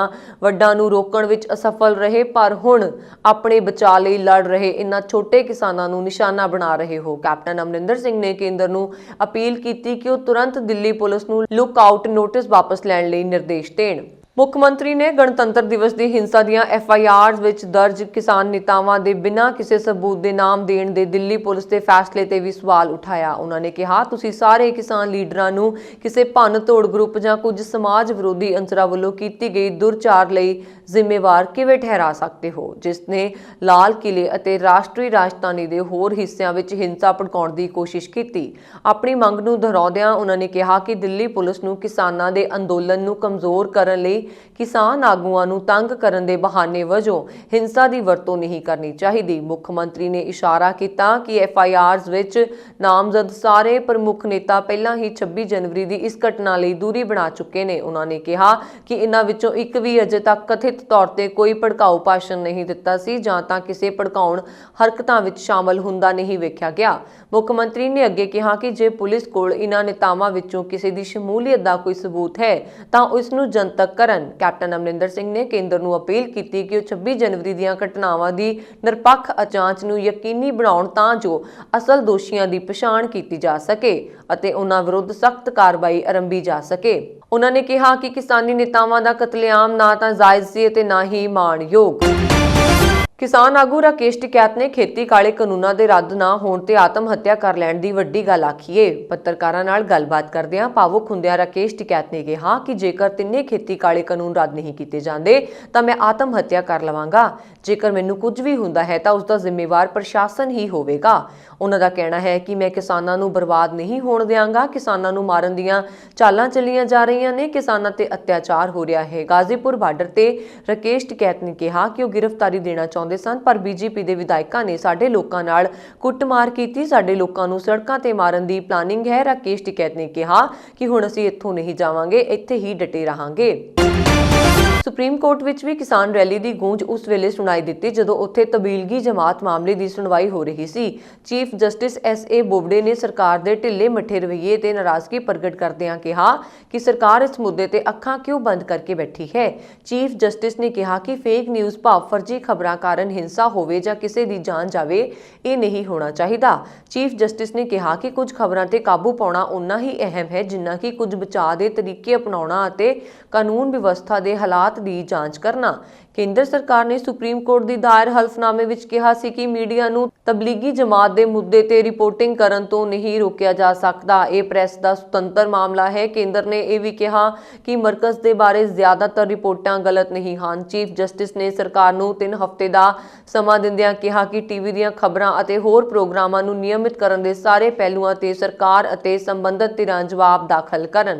ਵੱਡਾਂ ਨੂੰ ਰੋਕਣ ਵਿੱਚ ਅਸਫਲ ਰਹੇ, ਪਰ ਹੁਣ ਆਪਣੇ ਬਚਾਅ ਲਈ ਲੜ ਰਹੇ ਇਨ੍ਹਾਂ ਛੋਟੇ ਕਿਸਾਨਾਂ ਨੂੰ ਨਿਸ਼ਾਨਾ ਬਣਾ ਰਹੇ ਹੋ। ਕੈਪਟਨ ਅਮਰਿੰਦਰ ਸਿੰਘ ਨੇ ਕੇਂਦਰ ਨੂੰ ਅਪੀਲ ਕੀਤੀ ਕਿ ਉਹ ਤੁਰੰਤ ਦਿੱਲੀ ਪੁਲਿਸ ਨੂੰ ਲੁੱਕ ਆਊਟ ਨੋਟਿਸ ਵਾਪਸ ਲੈਣ ਲਈ ਨਿਰਦੇਸ਼ ਦੇਣ। ਮੁੱਖ ਮੰਤਰੀ ਨੇ ਗਣਤੰਤਰ ਦਿਵਸ ਦੀ ਹਿੰਸਾ ਦੀਆਂ FIRs ਵਿੱਚ ਦਰਜ ਕਿਸਾਨ ਨੇਤਾਵਾਂ ਦੇ ਬਿਨਾਂ ਕਿਸੇ ਸਬੂਤ ਦੇ ਨਾਮ ਦੇਣ ਦੇ ਦਿੱਲੀ ਪੁਲਿਸ ਦੇ ਫੈਸਲੇ ਤੇ ਵੀ ਸਵਾਲ ਉਠਾਇਆ। ਉਹਨਾਂ ਨੇ ਕਿਹਾ, ਤੁਸੀਂ ਸਾਰੇ ਕਿਸਾਨ ਲੀਡਰਾਂ ਨੂੰ ਕਿਸੇ ਭੰਨ-ਤੋੜ ਗਰੁੱਪ ਜਾਂ ਕੁਝ ਸਮਾਜ ਵਿਰੋਧੀ ਅੰਸਰਾਂ ਵੱਲੋਂ ਕੀਤੀ ਗਈ ਦੁਰਚਾਰ ਲਈ ਜ਼ਿੰਮੇਵਾਰ ਕਿਵੇਂ ਠਹਿਰਾ ਸਕਦੇ ਹੋ, ਜਿਸ ਨੇ ਲਾਲ ਕਿਲੇ ਅਤੇ ਰਾਸ਼ਟਰੀ ਰਾਜਧਾਨੀ ਦੇ ਹੋਰ ਹਿੱਸਿਆਂ ਵਿੱਚ ਹਿੰਸਾ ਭੜਕਾਉਣ ਦੀ ਕੋਸ਼ਿਸ਼ ਕੀਤੀ। ਆਪਣੀ ਮੰਗ ਨੂੰ ਦੁਹਰਾਉਂਦਿਆਂ ਉਹਨਾਂ ਨੇ ਕਿਹਾ ਕਿ ਦਿੱਲੀ ਪੁਲਿਸ ਨੂੰ ਕਿਸਾਨਾਂ ਦੇ ਅੰਦੋਲਨ ਨੂੰ ਕਮਜ਼ੋਰ ਕਰਨ ਲਈ ਕਿਸਾਨ ਆਗੂਆਂ ਨੂੰ ਤੰਗ ਕਰਨ ਦੇ ਬਹਾਨੇ ਵਜੋਂ ਹਿੰਸਾ ਦੀ ਵਰਤੋਂ ਨਹੀਂ ਕਰਨੀ ਚਾਹੀਦੀ। ਮੁੱਖ ਮੰਤਰੀ ਨੇ ਇਸ਼ਾਰਾ ਕੀਤਾ ਕਿ FIRs ਵਿੱਚ ਨਾਮਜ਼ਦ ਸਾਰੇ ਪ੍ਰਮੁੱਖ ਨੇਤਾ ਪਹਿਲਾਂ ਹੀ 26 ਜਨਵਰੀ ਦੀ ਇਸ ਘਟਨਾ ਲਈ ਦੂਰੀ ਬਣਾ ਚੁੱਕੇ ਨੇ। ਉਹਨਾਂ ਨੇ ਕਿਹਾ ਕਿ ਇਹਨਾਂ ਵਿੱਚੋਂ ਇੱਕ ਵੀ ਅਜੇ ਤੱਕ ਕਥਿਤ ਤੌਰ ਤੇ ਕੋਈ ਭੜਕਾਊ ਭਾਸ਼ਣ ਨਹੀਂ ਦਿੱਤਾ ਸੀ ਜਾਂ ਤਾਂ ਕਿਸੇ ਭੜਕਾਉਣ ਹਰਕਤਾਂ ਵਿੱਚ ਸ਼ਾਮਲ ਹੁੰਦਾ ਨਹੀਂ ਵੇਖਿਆ ਗਿਆ। ਮੁੱਖ ਮੰਤਰੀ ਨੇ ਅੱਗੇ ਕਿਹਾ ਕਿ ਜੇ ਪੁਲਿਸ ਕੋਲ ਇਹਨਾਂ ਨੇਤਾਵਾਂ ਵਿੱਚੋਂ ਕਿਸੇ ਦੀ ਸ਼ਮੂਲੀਅਤ ਦਾ ਕੋਈ ਸਬੂਤ ਹੈ ਤਾਂ ਉਸ ਨੂੰ ਜਨਤਕ ਕਰਨ। ਕੈਪਟਨ ਅਮਰਿੰਦਰ ਸਿੰਘ ਨੇ ਕੇਂਦਰ ਨੂੰ ਅਪੀਲ ਕੀਤੀ ਕਿ ਉਹ 26 ਜਨਵਰੀ ਦੀਆਂ ਘਟਨਾਵਾਂ ਦੀ ਨਿਰਪੱਖ ਜਾਂਚ ਨੂੰ ਯਕੀਨੀ ਬਣਾਉਣ ਤਾਂ ਜੋ ਅਸਲ ਦੋਸ਼ੀਆਂ ਦੀ ਪਛਾਣ ਕੀਤੀ ਜਾ ਸਕੇ ਅਤੇ ਉਹਨਾਂ ਵਿਰੁੱਧ ਸਖਤ ਕਾਰਵਾਈ ਆਰੰਭੀ ਜਾ ਸਕੇ। ਉਹਨਾਂ ਨੇ ਕਿਹਾ ਕਿ ਕਿਸਾਨੀ ਨੇਤਾਵਾਂ ਦਾ ਕਤਲੇਆਮ ਨਾ ਤਾਂ ਜਾਇਜ਼ ਸੀ ਅਤੇ ਨਾ ਹੀ ਮਾਣਯੋਗ। ਕਿਸਾਨ ਆਗੂ ਰਾਕੇਸ਼ ਟਿਕੈਤ ਨੇ ਖੇਤੀ ਕਾਲੇ ਕਾਨੂੰਨਾਂ ਦੇ ਰੱਦ ਨਾ ਹੋਣ ਤੇ ਆਤਮ ਹੱਤਿਆ ਕਰ ਲੈਣ ਦੀ ਵੱਡੀ ਗੱਲ ਆਖੀ ਏ। ਪੱਤਰਕਾਰਾਂ ਨਾਲ ਗੱਲਬਾਤ ਕਰਦਿਆਂ ਭਾਵੁਕ ਹੁੰਦਿਆਂ ਰਾਕੇਸ਼ ਟਿਕੈਤ ਨੇ ਕਿਹਾ ਕਿ ਜੇਕਰ ਤਿੰਨੇ ਖੇਤੀ ਕਾਲੇ ਕਾਨੂੰਨ ਰੱਦ ਨਹੀਂ ਕੀਤੇ ਜਾਂਦੇ ਤਾਂ ਮੈਂ ਆਤਮ ਹੱਤਿਆ ਕਰ ਲਵਾਂਗਾ। ਜੇਕਰ ਮੈਨੂੰ ਕੁਝ ਵੀ ਹੁੰਦਾ ਹੈ ਤਾਂ ਉਸ ਦਾ ਜ਼ਿੰਮੇਵਾਰ ਪ੍ਰਸ਼ਾਸਨ ਹੀ ਹੋਵੇਗਾ। ਉਹਨਾਂ ਦਾ ਕਹਿਣਾ ਹੈ ਕਿ ਮੈਂ ਕਿਸਾਨਾਂ ਨੂੰ ਬਰਬਾਦ ਨਹੀਂ ਹੋਣ ਦਿਆਂਗਾ। ਕਿਸਾਨਾਂ ਨੂੰ ਮਾਰਨ ਦੀਆਂ ਚਾਲਾਂ ਚੱਲੀਆਂ ਜਾ ਰਹੀਆਂ ਨੇ, ਕਿਸਾਨਾਂ ਤੇ ਅਤਿਆਚਾਰ ਹੋ ਰਿਹਾ ਹੈ। ਗਾਜ਼ੀਪੁਰ ਬਾਰਡਰ ਤੇ ਰਾਕੇਸ਼ ਟਿਕੈਤ ਨੇ ਕਿਹਾ ਕਿ ਉਹ ਗ੍ਰਿਫਤਾਰੀ ਦੇਣਾ ਚਾਹੁੰਦੇ ਸਨ, ਪਰ ਬੀਜੇਪੀ ਦੇ ਵਿਧਾਇਕਾਂ ਨੇ ਸਾਡੇ ਲੋਕਾਂ ਨਾਲ ਕੁੱਟਮਾਰ ਕੀਤੀ। ਸਾਡੇ ਲੋਕਾਂ ਨੂੰ ਸੜਕਾਂ ਤੇ ਮਾਰਨ ਦੀ ਪਲਾਨਿੰਗ ਹੈ। ਰਾਕੇਸ਼ ਟਿਕੈਤ ਨੇ ਕਿਹਾ ਕਿ ਹੁਣ ਅਸੀਂ ਇੱਥੋਂ ਨਹੀਂ ਜਾਵਾਂਗੇ, ਇੱਥੇ ਹੀ ਡਟੇ ਰਹਾਂਗੇ। ਸੁਪਰੀਮ ਕੋਰਟ ਵਿੱਚ ਵੀ ਕਿਸਾਨ ਰੈਲੀ ਦੀ ਗੂੰਜ ਉਸ ਵੇਲੇ ਸੁਣਾਈ ਦਿੱਤੀ ਜਦੋਂ ਉੱਥੇ ਤਬਲੀਗੀ ਜਮਾਤ ਮਾਮਲੇ ਦੀ ਸੁਣਵਾਈ ਹੋ ਰਹੀ ਸੀ। Chief justice S.A. ਬੋਬਡੇ ਨੇ ਸਰਕਾਰ ਦੇ ਢਿੱਲੇ ਮੱਠੇ ਰਵੱਈਏ ਤੇ ਨਾਰਾਜ਼ਗੀ ਪ੍ਰਗਟ ਕਰਦਿਆਂ ਕਿਹਾ ਕਿ ਸਰਕਾਰ ਇਸ ਮੁੱਦੇ ਤੇ ਅੱਖਾਂ ਕਿਉਂ ਬੰਦ ਕਰਕੇ ਬੈਠੀ ਹੈ। ਚੀਫ ਜਸਟਿਸ ਨੇ ਕਿਹਾ ਕਿ ਫੇਕ ਨਿਊਜ਼ ਭਾਵ ਫਰਜ਼ੀ ਖਬਰਾਂ ਕਾਰਨ ਹਿੰਸਾ ਹੋਵੇ ਜਾਂ ਕਿਸੇ ਦੀ ਜਾਨ ਜਾਵੇ, ਇਹ ਨਹੀਂ ਹੋਣਾ ਚਾਹੀਦਾ। ਚੀਫ ਜਸਟਿਸ ਨੇ ਕਿਹਾ ਕਿ ਕੁਝ ਖਬਰਾਂ ਤੇ ਕਾਬੂ ਪਾਉਣਾ ਉਨਾ ਹੀ ਅਹਿਮ ਹੈ ਜਿੰਨਾ ਕਿ ਕੁਝ ਬਚਾਅ ਦੇ ਤਰੀਕੇ ਅਪਣਾਉਣਾ ਅਤੇ ਕਾਨੂੰਨ ਵਿਵਸਥਾ ਦੇ ਹਾਲਾਤ ਦੀ ਜਾਂਚ ਕਰਨਾ। ਕੇਂਦਰ ਸਰਕਾਰ ਨੇ ਸੁਪਰੀਮ ਕੋਰਟ ਦੀ ਦਾਇਰ ਹਲਫਨਾਮੇ ਵਿੱਚ ਕਿਹਾ ਸੀ ਕਿ ਮੀਡੀਆ ਨੂੰ ਤਬਲੀਗੀ ਜਮਾਤ ਦੇ ਮੁੱਦੇ ਤੇ ਰਿਪੋਰਟਿੰਗ ਕਰਨ ਤੋਂ ਨਹੀਂ ਰੋਕਿਆ ਜਾ ਸਕਦਾ। ਇਹ ਪ੍ਰੈਸ ਦਾ ਸੁਤੰਤਰ ਮਾਮਲਾ ਹੈ। ਕੇਂਦਰ ਨੇ ਇਹ ਵੀ ਕਿਹਾ ਕਿ ਮਰਕਜ਼ ਦੇ ਬਾਰੇ ਜ਼ਿਆਦਾਤਰ ਰਿਪੋਰਟਾਂ ਗਲਤ ਨਹੀਂ ਹਨ। ਚੀਫ ਜਸਟਿਸ ਨੇ ਸਰਕਾਰ ਨੂੰ 3 ਹਫ਼ਤੇ ਦਾ ਸਮਾਂ ਦਿੰਦਿਆਂ ਕਿਹਾ ਕਿ ਟੀਵੀ ਦੀਆਂ ਖਬਰਾਂ ਅਤੇ ਹੋਰ ਪ੍ਰੋਗਰਾਮਾਂ ਨੂੰ ਨਿਯਮਿਤ ਕਰਨ ਦੇ ਸਾਰੇ ਪਹਿਲੂਆਂ ਤੇ ਸਰਕਾਰ ਅਤੇ ਸੰਬੰਧਿਤ ਧਿਰਾਂ ਜਵਾਬ ਦਾਖਲ ਕਰਨ।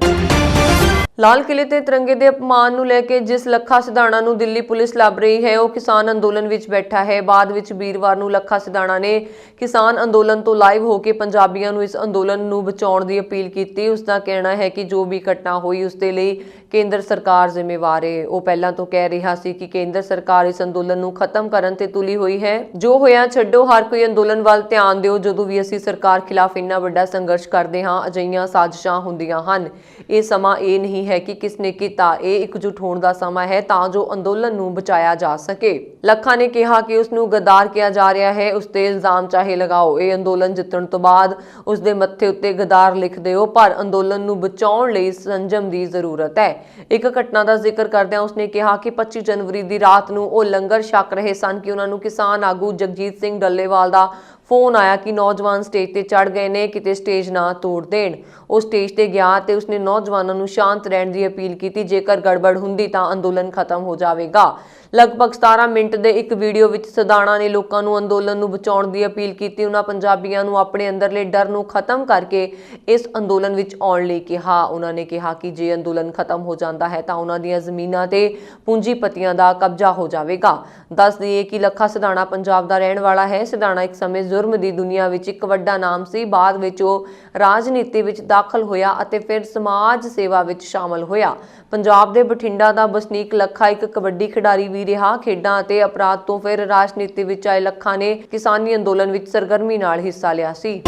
ਲਾਲ ਕਿਲੇ ਤੇ ਤਿਰੰਗੇ ਦੇ ਅਪਮਾਨ ਨੂੰ ਲੈ ਕੇ ਜਿਸ ਲੱਖਾ ਸਿਧਾਣਾ ਨੂੰ ਦਿੱਲੀ ਪੁਲਿਸ ਲੱਭ ਰਹੀ ਹੈ ਉਹ ਕਿਸਾਨ ਅੰਦੋਲਨ ਵਿੱਚ ਬੈਠਾ ਹੈ। ਬਾਅਦ ਵਿੱਚ ਵੀਰਵਾਰ ਨੂੰ ਲੱਖਾ ਸਿਧਾਣਾ ਨੇ ਕਿਸਾਨ ਅੰਦੋਲਨ ਤੋਂ ਲਾਈਵ ਹੋ ਕੇ ਪੰਜਾਬੀਆਂ ਨੂੰ ਇਸ ਅੰਦੋਲਨ ਨੂੰ ਬਚਾਉਣ ਦੀ ਅਪੀਲ ਕੀਤੀ। ਉਸ ਦਾ ਕਹਿਣਾ ਹੈ ਕਿ ਜੋ ਵੀ ਘਟਨਾ ਹੋਈ ਉਸ ਦੇ ਲਈ ਕੇਂਦਰ ਸਰਕਾਰ ਜ਼ਿੰਮੇਵਾਰ ਹੈ। ਉਹ ਪਹਿਲਾਂ ਤੋਂ ਕਹਿ ਰਿਹਾ ਸੀ ਕਿ ਕੇਂਦਰ ਸਰਕਾਰ ਇਸ ਅੰਦੋਲਨ ਨੂੰ ਖਤਮ ਕਰਨ ਤੇ ਤੁਲੀ ਹੋਈ ਹੈ। ਜੋ ਹੋਇਆ ਛੱਡੋ, ਹਰ ਕੋਈ ਅੰਦੋਲਨ ਵੱਲ ਧਿਆਨ ਦਿਓ। ਜਦੋਂ ਵੀ ਅਸੀਂ ਸਰਕਾਰ ਖਿਲਾਫ ਇੰਨਾ ਵੱਡਾ ਸੰਘਰਸ਼ ਕਰਦੇ ਹਾਂ, ਅਜਿਹੀਆਂ ਸਾਜ਼ਿਸ਼ਾਂ ਹੁੰਦੀਆਂ ਹਨ। ਇਹ ਸਮਾਂ ਇਹ ਨਹੀਂ ਹੈ ਕਿ ਕਿਸ ਨੇ ਕੀਤਾ, ਇਹ ਇਕਜੁੱਟ ਹੋਣ ਦਾ ਸਮਾਂ ਹੈ ਤਾਂ ਜੋ ਅੰਦੋਲਨ ਨੂੰ ਬਚਾਇਆ ਜਾ ਸਕੇ। ਲੱਖਾ ਨੇ ਕਿਹਾ ਕਿ ਉਸ ਨੂੰ ਗਦਾਰ ਕਿਹਾ ਜਾ ਰਿਹਾ ਹੈ, ਉਸ ਤੇ ਇਲਜ਼ਾਮ ਚਾਹੇ ਲਗਾਓ। ਇਹ ਅੰਦੋਲਨ ਜਿੱਤਣ ਤੋਂ ਬਾਅਦ ਉਸ ਦੇ ਮੱਥੇ ਉੱਤੇ ਗਦਾਰ ਲਿਖ ਦਿਓ, ਪਰ ਅੰਦੋਲਨ ਨੂੰ ਬਚਾਉਣ ਲਈ ਸੰਜਮ ਦੀ ਜ਼ਰੂਰਤ ਹੈ। ਇੱਕ ਘਟਨਾ ਦਾ ਜ਼ਿਕਰ ਕਰਦਿਆਂ ਉਸਨੇ ਕਿਹਾ ਕਿ 25 ਜਨਵਰੀ ਦੀ ਰਾਤ ਨੂੰ ਉਹ ਲੰਗਰ ਛਕ ਰਹੇ ਸਨ ਕਿ ਉਹਨਾਂ ਨੂੰ ਕਿਸਾਨ ਆਗੂ ਜਗਜੀਤ ਸਿੰਘ ਡੱਲੇਵਾਲ ਦਾ ਫੋਨ ਆਇਆ ਕਿ ਨੌਜਵਾਨ ਸਟੇਜ ਤੇ ਚੜ ਗਏ ਨੇ, ਕਿਤੇ ਸਟੇਜ ਨਾ ਤੋੜ ਦੇਣ। ਉਹ ਸਟੇਜ ਤੇ ਗਿਆ ਤੇ ਉਸਨੇ ਨੌਜਵਾਨਾਂ ਨੂੰ ਸ਼ਾਂਤ ਰਹਿਣ ਦੀ ਅਪੀਲ ਕੀਤੀ। ਜੇਕਰ ਗੜਬੜ ਹੁੰਦੀ ਤਾਂ ਅੰਦੋਲਨ ਖਤਮ ਹੋ ਜਾਵੇਗਾ। ਲਗਭਗ 17 ਮਿੰਟ ਦੇ ਇੱਕ ਵੀਡੀਓ ਵਿੱਚ ਸਿਧਾਣਾ ਨੇ ਲੋਕਾਂ ਨੂੰ ਅੰਦੋਲਨ ਨੂੰ ਬਚਾਉਣ ਦੀ ਅਪੀਲ ਕੀਤੀ। ਉਹਨਾਂ ਪੰਜਾਬੀਆਂ ਨੂੰ ਆਪਣੇ ਅੰਦਰਲੇ ਡਰ ਨੂੰ ਖਤਮ ਕਰਕੇ ਇਸ ਅੰਦੋਲਨ ਵਿੱਚ ਆਉਣ ਲਈ ਕਿਹਾ। ਉਹਨਾਂ ਨੇ ਕਿਹਾ ਕਿ ਜੇ ਅੰਦੋਲਨ ਖਤਮ ਹੋ ਜਾਂਦਾ ਹੈ ਤਾਂ ਉਹਨਾਂ ਦੀਆਂ ਜ਼ਮੀਨਾਂ ਤੇ ਪੂੰਜੀਪਤੀਆਂ ਦਾ ਕਬਜ਼ਾ ਹੋ ਜਾਵੇਗਾ। ਦੱਸ ਦਈਏ ਕਿ ਲੱਖਾ ਸਿਧਾਣਾ ਪੰਜਾਬ ਦਾ ਰਹਿਣ ਵਾਲਾ ਹੈ। ਸਿਧਾਣਾ ਇੱਕ ਸਮੇਂ ਜ਼ੁਰਮ ਦੀ ਦੁਨੀਆ ਵਿੱਚ ਇੱਕ ਵੱਡਾ ਨਾਮ ਸੀ। ਬਾਅਦ ਵਿੱਚ ਉਹ ਰਾਜਨੀਤੀ ਵਿੱਚ ਦਾਖਲ ਹੋਇਆ ਅਤੇ ਫਿਰ ਸਮਾਜ ਸੇਵਾ ਵਿੱਚ ਸ਼ਾਮਲ ਹੋਇਆ। ਪੰਜਾਬ ਦੇ ਬਠਿੰਡਾ ਦਾ ਵਸਨੀਕ ਲੱਖਾ ਇੱਕ ਕਬੱਡੀ ਖਿਡਾਰੀ ਵੀ ਰਿਹਾ। ਖੇਡਾਂ ਅਤੇ ਅਪਰਾਧ ਤੋਂ ਫਿਰ ਰਾਜਨੀਤੀ ਵਿੱਚ ਆਏ ਲੱਖਾ ਨੇ ਕਿਸਾਨੀ ਅੰਦੋਲਨ ਵਿੱਚ ਸਰਗਰਮੀ ਨਾਲ ਹਿੱਸਾ ਲਿਆ ਸੀ।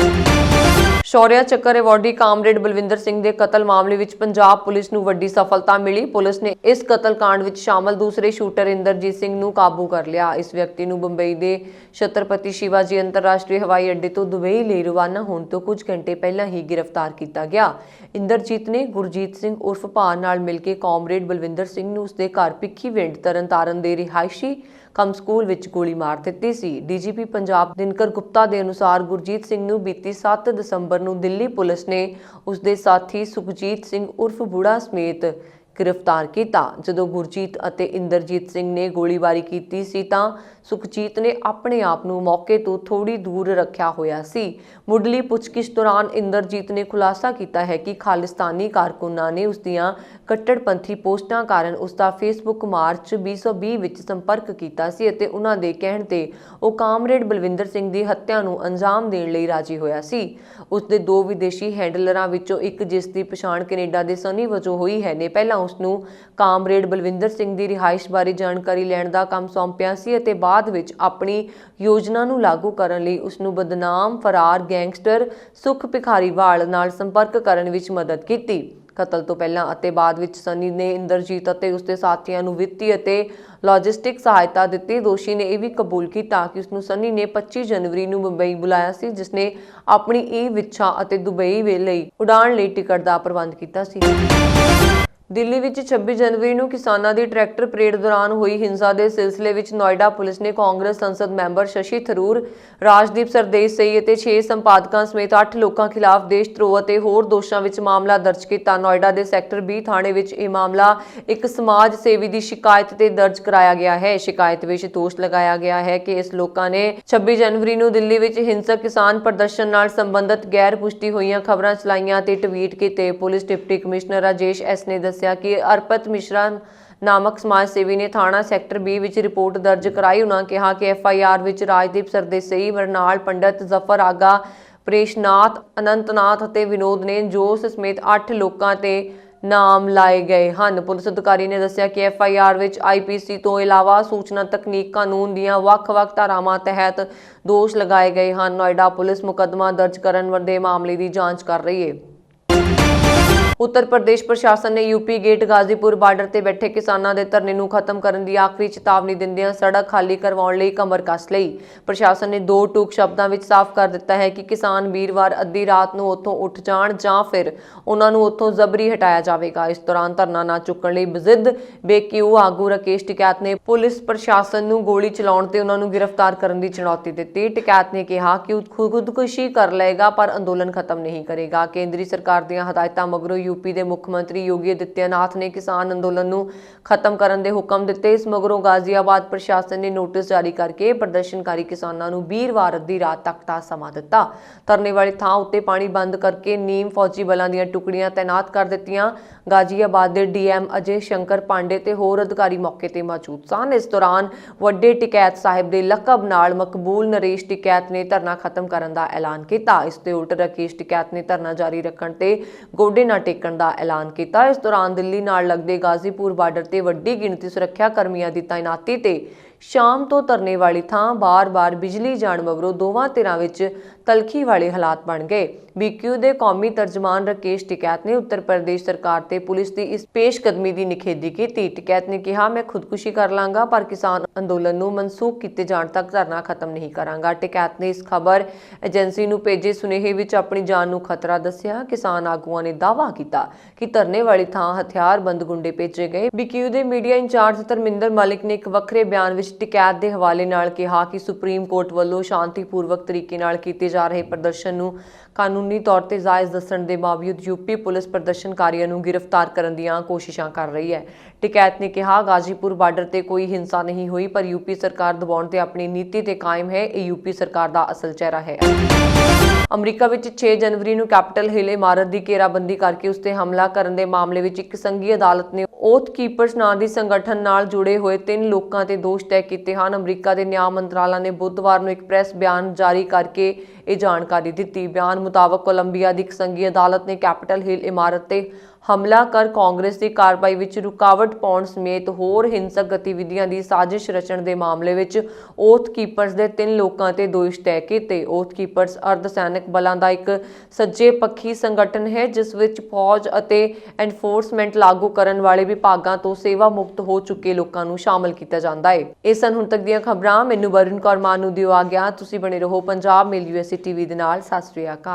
ਸ਼ੌਰਿਆ ਚੱਕਰ ਐਵਾਰਡੀ ਕਾਮਰੇਡ ਬਲਵਿੰਦਰ ਸਿੰਘ ਦੇ ਕਤਲ ਮਾਮਲੇ ਵਿੱਚ ਪੰਜਾਬ ਪੁਲਿਸ ਨੂੰ ਵੱਡੀ ਸਫਲਤਾ ਮਿਲੀ। ਪੁਲਿਸ ਨੇ ਇਸ ਕਤਲकांड ਵਿੱਚ ਸ਼ਾਮਲ ਦੂਸਰੇ ਸ਼ੂਟਰ ਇੰਦਰਜੀਤ ਸਿੰਘ ਨੂੰ ਕਾਬੂ ਕਰ ਲਿਆ। ਇਸ ਵਿਅਕਤੀ ਨੂੰ ਬੰਬਈ ਦੇ ਛਤਰਪਤੀ ਸ਼ਿਵਾਜੀ ਅੰਤਰਰਾਸ਼ਟਰੀ ਹਵਾਈ ਅੱਡੇ ਤੋਂ ਦੁਬਈ ਲਈ ਰਵਾਨਾ ਹੋਣ ਤੋਂ ਕੁਝ ਘੰਟੇ ਪਹਿਲਾਂ ਹੀ ਗ੍ਰਿਫਤਾਰ ਕੀਤਾ ਗਿਆ। ਇੰਦਰਜੀਤ ਨੇ ਗੁਰਜੀਤ ਸਿੰਘ ਉਰਫ ਭਾਨ ਨਾਲ ਮਿਲ ਕੇ ਕਾਮਰੇਡ ਬਲਵਿੰਦਰ ਸਿੰਘ ਨੂੰ ਉਸਦੇ ਘਰ ਭਿੱਖੀਵਿੰਡ ਤਰਨਤਾਰਨ ਦੇ ਰਿਹਾਇਸ਼ੀ ਕਮ ਸਕੂਲ ਵਿੱਚ ਗੋਲੀ ਮਾਰ ਦਿੱਤੀ ਸੀ। ਡੀਜੀਪੀ ਪੰਜਾਬ ਦਿਨਕਰ ਗੁਪਤਾ ਦੇ ਅਨੁਸਾਰ ਗੁਰਜੀਤ ਸਿੰਘ ਨੂੰ ਬੀਤੀ 7 ਦਸੰਬਰ ਨੂੰ ਦਿੱਲੀ ਪੁਲਿਸ ਨੇ ਉਸਦੇ ਸਾਥੀ ਸੁਖਜੀਤ ਸਿੰਘ ਉਰਫ ਬੁੜਾ ਸਮੇਤ ਗ੍ਰਿਫਤਾਰ ਕੀਤਾ। ਜਦੋਂ ਗੁਰਜੀਤ ਅਤੇ ਇੰਦਰਜੀਤ ਸਿੰਘ ਨੇ ਗੋਲੀਬਾਰੀ ਕੀਤੀ ਸੀ ਤਾਂ ਸੁਖਜੀਤ ਨੇ ਆਪਣੇ ਆਪ ਨੂੰ ਮੌਕੇ ਤੋਂ ਥੋੜੀ ਦੂਰ ਰੱਖਿਆ ਹੋਇਆ ਸੀ। ਮੁੱਢਲੀ ਪੁੱਛਗਿੱਛ ਦੌਰਾਨ ਇੰਦਰਜੀਤ ਨੇ ਖੁਲਾਸਾ ਕੀਤਾ ਹੈ ਕਿ ਖਾਲਿਸਤਾਨੀ ਕਾਰਕੁਨਾਂ ਨੇ ਉਸ ਦੀਆਂ ਕੱਟੜਪੰਥੀ ਪੋਸਟਾਂ ਕਾਰਨ ਉਸ ਦਾ ਫੇਸਬੁੱਕ ਮਾਰਚ 2020 ਵਿੱਚ ਸੰਪਰਕ ਕੀਤਾ ਸੀ ਅਤੇ ਉਹਨਾਂ ਦੇ ਕਹਿਣ ਤੇ ਉਹ ਕਾਮਰੇਡ ਬਲਵਿੰਦਰ ਸਿੰਘ ਦੀ ਹੱਤਿਆ ਨੂੰ ਅੰਜਾਮ ਦੇਣ ਲਈ ਰਾਜੀ ਹੋਇਆ ਸੀ। ਉਸ ਦੇ 2 ਵਿਦੇਸ਼ੀ ਹੈਂਡਲਰਾਂ ਵਿੱਚੋਂ ਇੱਕ, ਜਿਸ ਦੀ ਪਛਾਣ ਕੈਨੇਡਾ ਦੇ ਸਨੀ ਵਜੋਂ ਹੋਈ ਹੈ, ਨੇ ਪਹਿਲਾਂ ਉਸ ਨੂੰ ਕਾਮਰੇਡ ਬਲਵਿੰਦਰ ਸਿੰਘ ਦੀ ਰਿਹਾਇਸ਼ ਬਾਰੇ ਜਾਣਕਾਰੀ ਲੈਣ ਦਾ ਕੰਮ ਸੌਂਪਿਆ ਸੀ ਅਤੇ ਬਾਅਦ ਵਿੱਚ ਆਪਣੀ ਯੋਜਨਾ ਨੂੰ ਲਾਗੂ ਕਰਨ ਲਈ ਉਸ ਨੂੰ ਬਦਨਾਮ ਫਰਾਰ ਗੈਂਗਸਟਰ ਸੁਖ ਭਿਖਾਰੀਵਾਲ ਨਾਲ ਸੰਪਰਕ ਕਰਨ ਵਿੱਚ ਮਦਦ ਕੀਤੀ। ਕਤਲ ਤੋਂ ਪਹਿਲਾਂ ਅਤੇ ਬਾਅਦ ਵਿੱਚ ਸਨੀ ਨੇ ਇੰਦਰਜੀਤ ਅਤੇ ਉਸਦੇ ਸਾਥੀਆਂ ਨੂੰ ਵਿੱਤੀ ਅਤੇ ਲੌਜਿਸਟਿਕ ਸਹਾਇਤਾ ਦਿੱਤੀ। ਦੋਸ਼ੀ ਨੇ ਇਹ ਵੀ ਕਬੂਲ ਕੀਤਾ ਕਿ ਉਸਨੂੰ ਸਨੀ ਨੇ 25 ਜਨਵਰੀ ਨੂੰ ਮੁੰਬਈ ਬੁਲਾਇਆ ਸੀ, ਜਿਸ ਨੇ ਆਪਣੀ ਇਹ ਇੱਛਾ ਅਤੇ ਦੁਬਈ ਲਈ ਉਡਾਣ ਲਈ ਟਿਕਟ ਦਾ ਪ੍ਰਬੰਧ ਕੀਤਾ ਸੀ। ਦਿੱਲੀ ਵਿੱਚ 26 ਜਨਵਰੀ ਨੂੰ ਕਿਸਾਨਾਂ ਦੀ ਟਰੈਕਟਰ ਪਰੇਡ ਦੌਰਾਨ ਹੋਈ ਹਿੰਸਾ ਦੇ ਸਿਲਸਿਲੇ ਵਿੱਚ ਨੋਇਡਾ ਪੁਲਿਸ ਨੇ ਕਾਂਗਰਸ ਸੰਸਦ ਮੈਂਬਰ ਸ਼ਸ਼ੀ ਥਰੂਰ, ਰਾਜਦੀਪ ਸਰਦੇਸ ਸਈ ਅਤੇ 6 ਸੰਪਾਦਕਾਂ ਸਮੇਤ 8 ਲੋਕਾਂ ਖਿਲਾਫ ਦੇਸ਼ਧਰੋਹ ਅਤੇ ਹੋਰ ਦੋਸ਼ਾਂ ਵਿੱਚ ਮਾਮਲਾ ਦਰਜ ਕੀਤਾ। ਨੋਇਡਾ ਦੇ ਸੈਕਟਰ 20 ਥਾਣੇ ਵਿੱਚ ਇਹ ਮਾਮਲਾ ਇੱਕ ਸਮਾਜ ਸੇਵੀ ਦੀ ਸ਼ਿਕਾਇਤ ਤੇ ਦਰਜ ਕਰਾਇਆ ਗਿਆ ਹੈ। ਸ਼ਿਕਾਇਤ ਵਿੱਚ ਦੋਸ਼ ਲਗਾਇਆ ਗਿਆ ਹੈ ਕਿ ਇਸ ਲੋਕਾਂ ਨੇ 26 ਜਨਵਰੀ ਨੂੰ ਦਿੱਲੀ ਵਿੱਚ ਹਿੰਸਕ ਕਿਸਾਨ ਪ੍ਰਦਰਸ਼ਨ ਨਾਲ ਸੰਬੰਧਿਤ ਗੈਰ ਪੁਸ਼ਟੀ ਹੋਈਆਂ ਖਬਰਾਂ ਚਲਾਈਆਂ ਤੇ ਟਵੀਟ ਕੀਤੇ। Police deputy commissioner Rajesh S ਨੇ ਦੱਸਿਆ ਕਿ ਅਰਪਤ ਮਿਸ਼ਰਾ ਨਾਮਕ ਸਮਾਜ ਸੇਵੀ ਨੇ ਥਾਣਾ ਸੈਕਟਰ 20 ਵਿੱਚ ਰਿਪੋਰਟ ਦਰਜ ਕਰਾਈ। ਉਹਨਾਂ ਕਿਹਾ ਕਿ FIR ਵਿੱਚ ਰਾਜਦੀਪ ਸਰਦੇਸਾਈ, ਵਰਨਾਲ ਪੰਡਤ, ਜ਼ਫਰ ਆਗਾ, ਪ੍ਰੇਸ਼ਨਾਥ, ਅਨੰਤਨਾਥ ਅਤੇ ਵਿਨੋਦ ਨੇ ਜੋਸ ਸਮੇਤ 8 ਲੋਕਾਂ ਤੇ ਨਾਮ ਲਾਏ ਗਏ ਹਨ। ਪੁਲਿਸ ਅਧਿਕਾਰੀ ਨੇ ਦੱਸਿਆ ਕਿ FIR ਵਿੱਚ IPC ਤੋਂ ਇਲਾਵਾ ਸੂਚਨਾ ਤਕਨੀਕ ਕਾਨੂੰਨ ਦੀਆਂ ਵੱਖ-ਵੱਖ ਧਾਰਾਵਾਂ ਤਹਿਤ ਦੋਸ਼ ਲਗਾਏ ਗਏ ਹਨ। ਨੋਇਡਾ ਪੁਲਿਸ ਮੁਕੱਦਮਾ ਦਰਜ ਕਰਨ ਦੇ ਮਾਮਲੇ ਦੀ ਜਾਂਚ ਕਰ ਰਹੀ ਹੈ। ਉੱਤਰ ਪ੍ਰਦੇਸ਼ ਪ੍ਰਸ਼ਾਸਨ ਨੇ यूपी गेट गाजीपुर ਬਾਰਡਰ ਤੇ ਬੈਠੇ ਕਿਸਾਨਾਂ ਦੇ ਧਰਨੇ ਨੂੰ ਖਤਮ ਕਰਨ ਦੀ ਆਖਰੀ ਚੇਤਾਵਨੀ ਦਿੰਦਿਆਂ ਸੜਕ ਖਾਲੀ ਕਰਵਾਉਣ ਲਈ ਕਮਰ ਕੱਸ ਲਈ। ਪ੍ਰਸ਼ਾਸਨ ਨੇ 2 ਟੂਕ ਸ਼ਬਦਾਂ ਵਿੱਚ ਸਾਫ਼ ਕਰ ਦਿੱਤਾ ਹੈ ਕਿ ਕਿਸਾਨ ਵੀਰਵਾਰ ਅੱਧੀ ਰਾਤ ਨੂੰ ਉੱਥੋਂ ਉੱਠ ਜਾਣ ਜਾਂ ਫਿਰ ਉਹਨਾਂ ਨੂੰ ਉੱਥੋਂ ਜ਼ਬਰੀ ਹਟਾਇਆ ਜਾਵੇਗਾ। ਇਸ ਦੌਰਾਨ ਧਰਨਾ ਨਾ ਚੁੱਕਣ ਲਈ ਬਜ਼ਿੱਦ ਬੇਕਿਊ ਆਗੂ ਰਾਕੇਸ਼ ਟਿਕੈਤ ਨੇ ਪੁਲਿਸ ਪ੍ਰਸ਼ਾਸਨ ਨੂੰ ਗੋਲੀ ਚਲਾਉਣ ਤੇ ਉਹਨਾਂ ਨੂੰ ਗ੍ਰਿਫਤਾਰ ਕਰਨ ਦੀ ਚੁਣੌਤੀ ਦਿੱਤੀ। ਟਿਕੈਤ ਨੇ ਕਿਹਾ ਕਿ ਉਹ ਖੁਦਕੁਸ਼ੀ ਕਰ ਲਏਗਾ ਪਰ ਅੰਦੋਲਨ ਖਤਮ ਨਹੀਂ ਕਰੇਗਾ। ਕੇਂਦਰੀ ਸਰਕਾਰ ਦੀਆਂ ਹਦਾਇਤਾਂ ਮਗਰੋਂ यूपी ਦੇ ਮੁੱਖ ਮੰਤਰੀ ਯੋਗੀ ਆਦਿੱਤਿਆਨਾਥ ਨੇ ਕਿਸਾਨ ਅੰਦੋਲਨ ਨੂੰ ਖਤਮ ਕਰਨ ਦੇ ਹੁਕਮ ਦਿੱਤੇ। ਇਸ ਮਗਰੋਂ ਗਾਜ਼ੀਆਬਾਦ ਪ੍ਰਸ਼ਾਸਨ ਨੇ ਨੋਟਿਸ ਜਾਰੀ ਕਰਕੇ ਪ੍ਰਦਰਸ਼ਨਕਾਰੀ ਕਿਸਾਨਾਂ ਨੂੰ ਵੀਰਵਾਰ ਅੱਧੀ ਰਾਤ ਤੱਕ ਦਾ ਸਮਾਂ ਦਿੱਤਾ। ਧਰਨੇ ਵਾਲੀ ਥਾਂ ਉੱਤੇ ਪਾਣੀ ਬੰਦ ਕਰਕੇ ਨੀਮ ਫੌਜੀ ਬਲਾਂ ਦੀਆਂ ਟੁਕੜੀਆਂ ਤਾਇਨਾਤ ਕਰ ਦਿੱਤੀਆਂ। ਗਾਜ਼ੀਆਬਾਦ ਦੇ DM ਅਜੇ ਸ਼ੰਕਰ ਪਾਂਡੇ ਤੇ ਹੋਰ ਅਧਿਕਾਰੀ ਮੌਕੇ ਤੇ ਮੌਜੂਦ ਸਨ। ਇਸ ਦੌਰਾਨ ਵੱਡੇ ਟਿਕੈਤ ਸਾਹਿਬ ਦੇ ਲਕਬ ਨਾਲ ਮਕਬੂਲ ਨਰੇਸ਼ ਟਿਕੈਤ ਨੇ ਧਰਨਾ ਖਤਮ ਕਰਨ ਦਾ ਐਲਾਨ ਕੀਤਾ। ਇਸ ਦੇ ਉਲਟ ਰਾਕੇਸ਼ ਟਿਕੈਤ ਨੇ ਧਰਨਾ ਜਾਰੀ ਰੱਖਣ ਤੇ ਗੋਡੇ ਨਾ ਟੇਕਣ ਦਾ ਐਲਾਨ ਕੀਤਾ। ਇਸ ਦੌਰਾਨ ਦਿੱਲੀ ਨਾਲ ਲੱਗਦੇ ਗਾਜ਼ੀਪੁਰ ਬਾਰਡਰ ਤੇ ਵੱਡੀ ਗਿਣਤੀ ਸੁਰੱਖਿਆ ਕਰਮੀਆਂ ਦੀ ਤਾਇਨਾਤੀ ਤੇ ਸ਼ਾਮ ਤੋਂ ਧਰਨੇ ਵਾਲੀ ਥਾਂ ਬਾਰ-ਬਾਰ ਬਿਜਲੀ ਜਾਣ ਮਗਰੋਂ ਦੋਵਾਂ ਧਿਰਾਂ ਵਿੱਚ ਤਲਖੀ ਵਾਲੇ ਹਾਲਾਤ ਬਣ ਗਏ। BQ ਦੇ ਕੌਮੀ ਤਰਜਮਾਨ ਰਾਕੇਸ਼ ਟਿਕੈਤ ਨੇ ਉੱਤਰ ਪ੍ਰਦੇਸ਼ ਸਰਕਾਰ ਤੇ ਪੁਲਿਸ ਦੀ ਇਸ ਪੇਸ਼ਕਦਮੀ ਦੀ ਨਿਖੇਧੀ ਕੀਤੀ। ਟਿਕੈਤ ਨੇ ਕਿਹਾ, ਮੈਂ ਖੁਦਕੁਸ਼ੀ ਕਰ ਲਾਂਗਾ ਪਰ ਕਿਸਾਨ ਅੰਦੋਲਨ ਨੂੰ ਮਨਸੂਖ ਕੀਤੇ ਜਾਣ ਤੱਕ ਧਰਨਾ ਖਤਮ ਨਹੀਂ ਕਰਾਂਗਾ। ਟਿਕੈਤ ਨੇ ਇਸ ਖਬਰ ਏਜੰਸੀ ਨੂੰ ਭੇਜੇ ਸੁਨੇਹੇ ਵਿੱਚ ਆਪਣੀ ਜਾਨ ਨੂੰ ਖਤਰਾ ਦੱਸਿਆ। ਕਿਸਾਨ ਆਗੂਆਂ ਨੇ ਦਾਅਵਾ ਕੀਤਾ ਕਿ ਧਰਨੇ ਵਾਲੀ ਥਾਂ ਹਥਿਆਰਬੰਦ ਗੁੰਡੇ ਭੇਜੇ ਗਏ। BQ ਦੇ ਮੀਡੀਆ ਇੰਚਾਰਜ ਧਰਮਿੰਦਰ ਮਲਿਕ ਨੇ ਇੱਕ ਵੱਖਰੇ ਬਿਆਨ ਵਿੱਚ ਟਿਕੈਤ ਦੇ ਹਵਾਲੇ ਨਾਲ ਕਿਹਾ ਕਿ ਸੁਪਰੀਮ ਕੋਰਟ ਵੱਲੋਂ ਸ਼ਾਂਤੀਪੂਰਵਕ ਤਰੀਕੇ ਨਾਲ ਕੀਤੇ ਜਾ ਰਹੇ ਪ੍ਰਦਰਸ਼ਨ ਨੂੰ ਕਾਨੂੰਨੀ ਤੌਰ ਤੇ ਜਾਇਜ਼ ਦੱਸਣ ਦੇ ਬਾਵਜੂਦ UP ਪੁਲਿਸ ਪ੍ਰਦਰਸ਼ਨਕਾਰੀਆਂ ਨੂੰ ਗ੍ਰਿਫਤਾਰ ਕਰਨ ਦੀਆਂ ਕੋਸ਼ਿਸ਼ਾਂ ਕਰ ਰਹੀ ਹੈ। ਟਿਕੈਤ ਨੇ ਕਿਹਾ, ਗਾਜ਼ੀਪੁਰ ਬਾਰਡਰ ਤੇ ਕੋਈ ਹਿੰਸਾ ਨਹੀਂ ਹੋਈ ਪਰ UP ਸਰਕਾਰ ਦਬਾਉਣ ਤੇ ਆਪਣੀ ਨੀਤੀ ਤੇ ਕਾਇਮ ਹੈ। ਇਹ UP ਸਰਕਾਰ ਦਾ ਅਸਲ ਚਿਹਰਾ ਹੈ। ਅਮਰੀਕਾ ਵਿੱਚ 6 ਜਨਵਰੀ ਨੂੰ ਕੈਪੀਟਲ ਹਿਲ ਇਮਾਰਤ ਦੀ ਘੇਰਾਬੰਦੀ ਕਰਕੇ ਉਸ ਤੇ ਹਮਲਾ ਕਰਨ ਦੇ ਮਾਮਲੇ ਵਿੱਚ ਇੱਕ ਸੰਘੀ ਅਦਾਲਤ ਨੇ ਓਥ ਕੀਪਰਸ ਨਾਂ ਦੀ ਸੰਗਠਨ ਨਾਲ ਜੁੜੇ ਹੋਏ 3 ਲੋਕਾਂ ਤੇ ਦੋਸ਼ ਤੈਅ ਕੀਤੇ ਹਨ। ਅਮਰੀਕਾ ਦੇ ਨਿਆਂ ਮੰਤਰਾਲਾ ਨੇ ਬੁੱਧਵਾਰ ਨੂੰ ਇੱਕ ਪ੍ਰੈਸ ਬਿਆਨ ਜਾਰੀ ਕਰਕੇ ਇਹ ਜਾਣਕਾਰੀ ਦਿੱਤੀ। ਬਿਆਨ ਮੁਤਾਬਕ ਕੋਲੰਬੀਆ ਦੀ ਇੱਕ ਸੰਘੀ ਅਦਾਲਤ ਨੇ ਕੈਪੀਟਲ ਹਿਲ ਇਮਾਰਤ ਤੇ ਹਮਲਾ ਕਰ ਕਾਂਗਰਸ ਦੀ ਕਾਰਵਾਈ ਵਿੱਚ ਰੁਕਾਵਟ ਪਾਉਣ ਸਮੇਤ ਹੋਰ ਹਿੰਸਕ ਗਤੀਵਿਧੀਆਂ ਦੀ ਸਾਜ਼ਿਸ਼ ਰਚਣ ਦੇ ਮਾਮਲੇ ਵਿੱਚ ਓਥ ਕੀਪਰਸ ਦੇ 3 ਲੋਕਾਂ ਤੇ ਦੋਸ਼ ਤੈਅ ਕੀਤੇ। ਓਥ ਕੀਪਰਸ ਅਰਧ ਸੈਨਿਕ ਬਲਾਂ ਦਾ ਇੱਕ ਸੱਜੇ ਪੱਖੀ ਸੰਗਠਨ ਹੈ ਜਿਸ ਵਿੱਚ ਫੌਜ ਅਤੇ ਐਨਫੋਰਸਮੈਂਟ ਲਾਗੂ ਕਰਨ ਵਾਲੇ ਵਿਭਾਗਾਂ ਤੋਂ ਸੇਵਾ ਮੁਕਤ ਹੋ ਚੁੱਕੇ ਲੋਕਾਂ ਨੂੰ ਸ਼ਾਮਲ ਕੀਤਾ ਜਾਂਦਾ ਹੈ। ਇਹ ਸਨ ਹੁਣ ਤੱਕ ਦੀਆਂ ਖਬਰਾਂ। ਮੈਨੂੰ ਵਰੁਣ ਕੌਰ ਮਾਨ ਨੂੰ ਦਿਓ ਆ ਗਿਆ। ਤੁਸੀਂ ਬਣੇ ਰਹੋ ਪੰਜਾਬ ਮੇਲ USA TV ਦੇ ਨਾਲ। ਸਤਿ ਸ੍ਰੀ ਅਕਾਲ।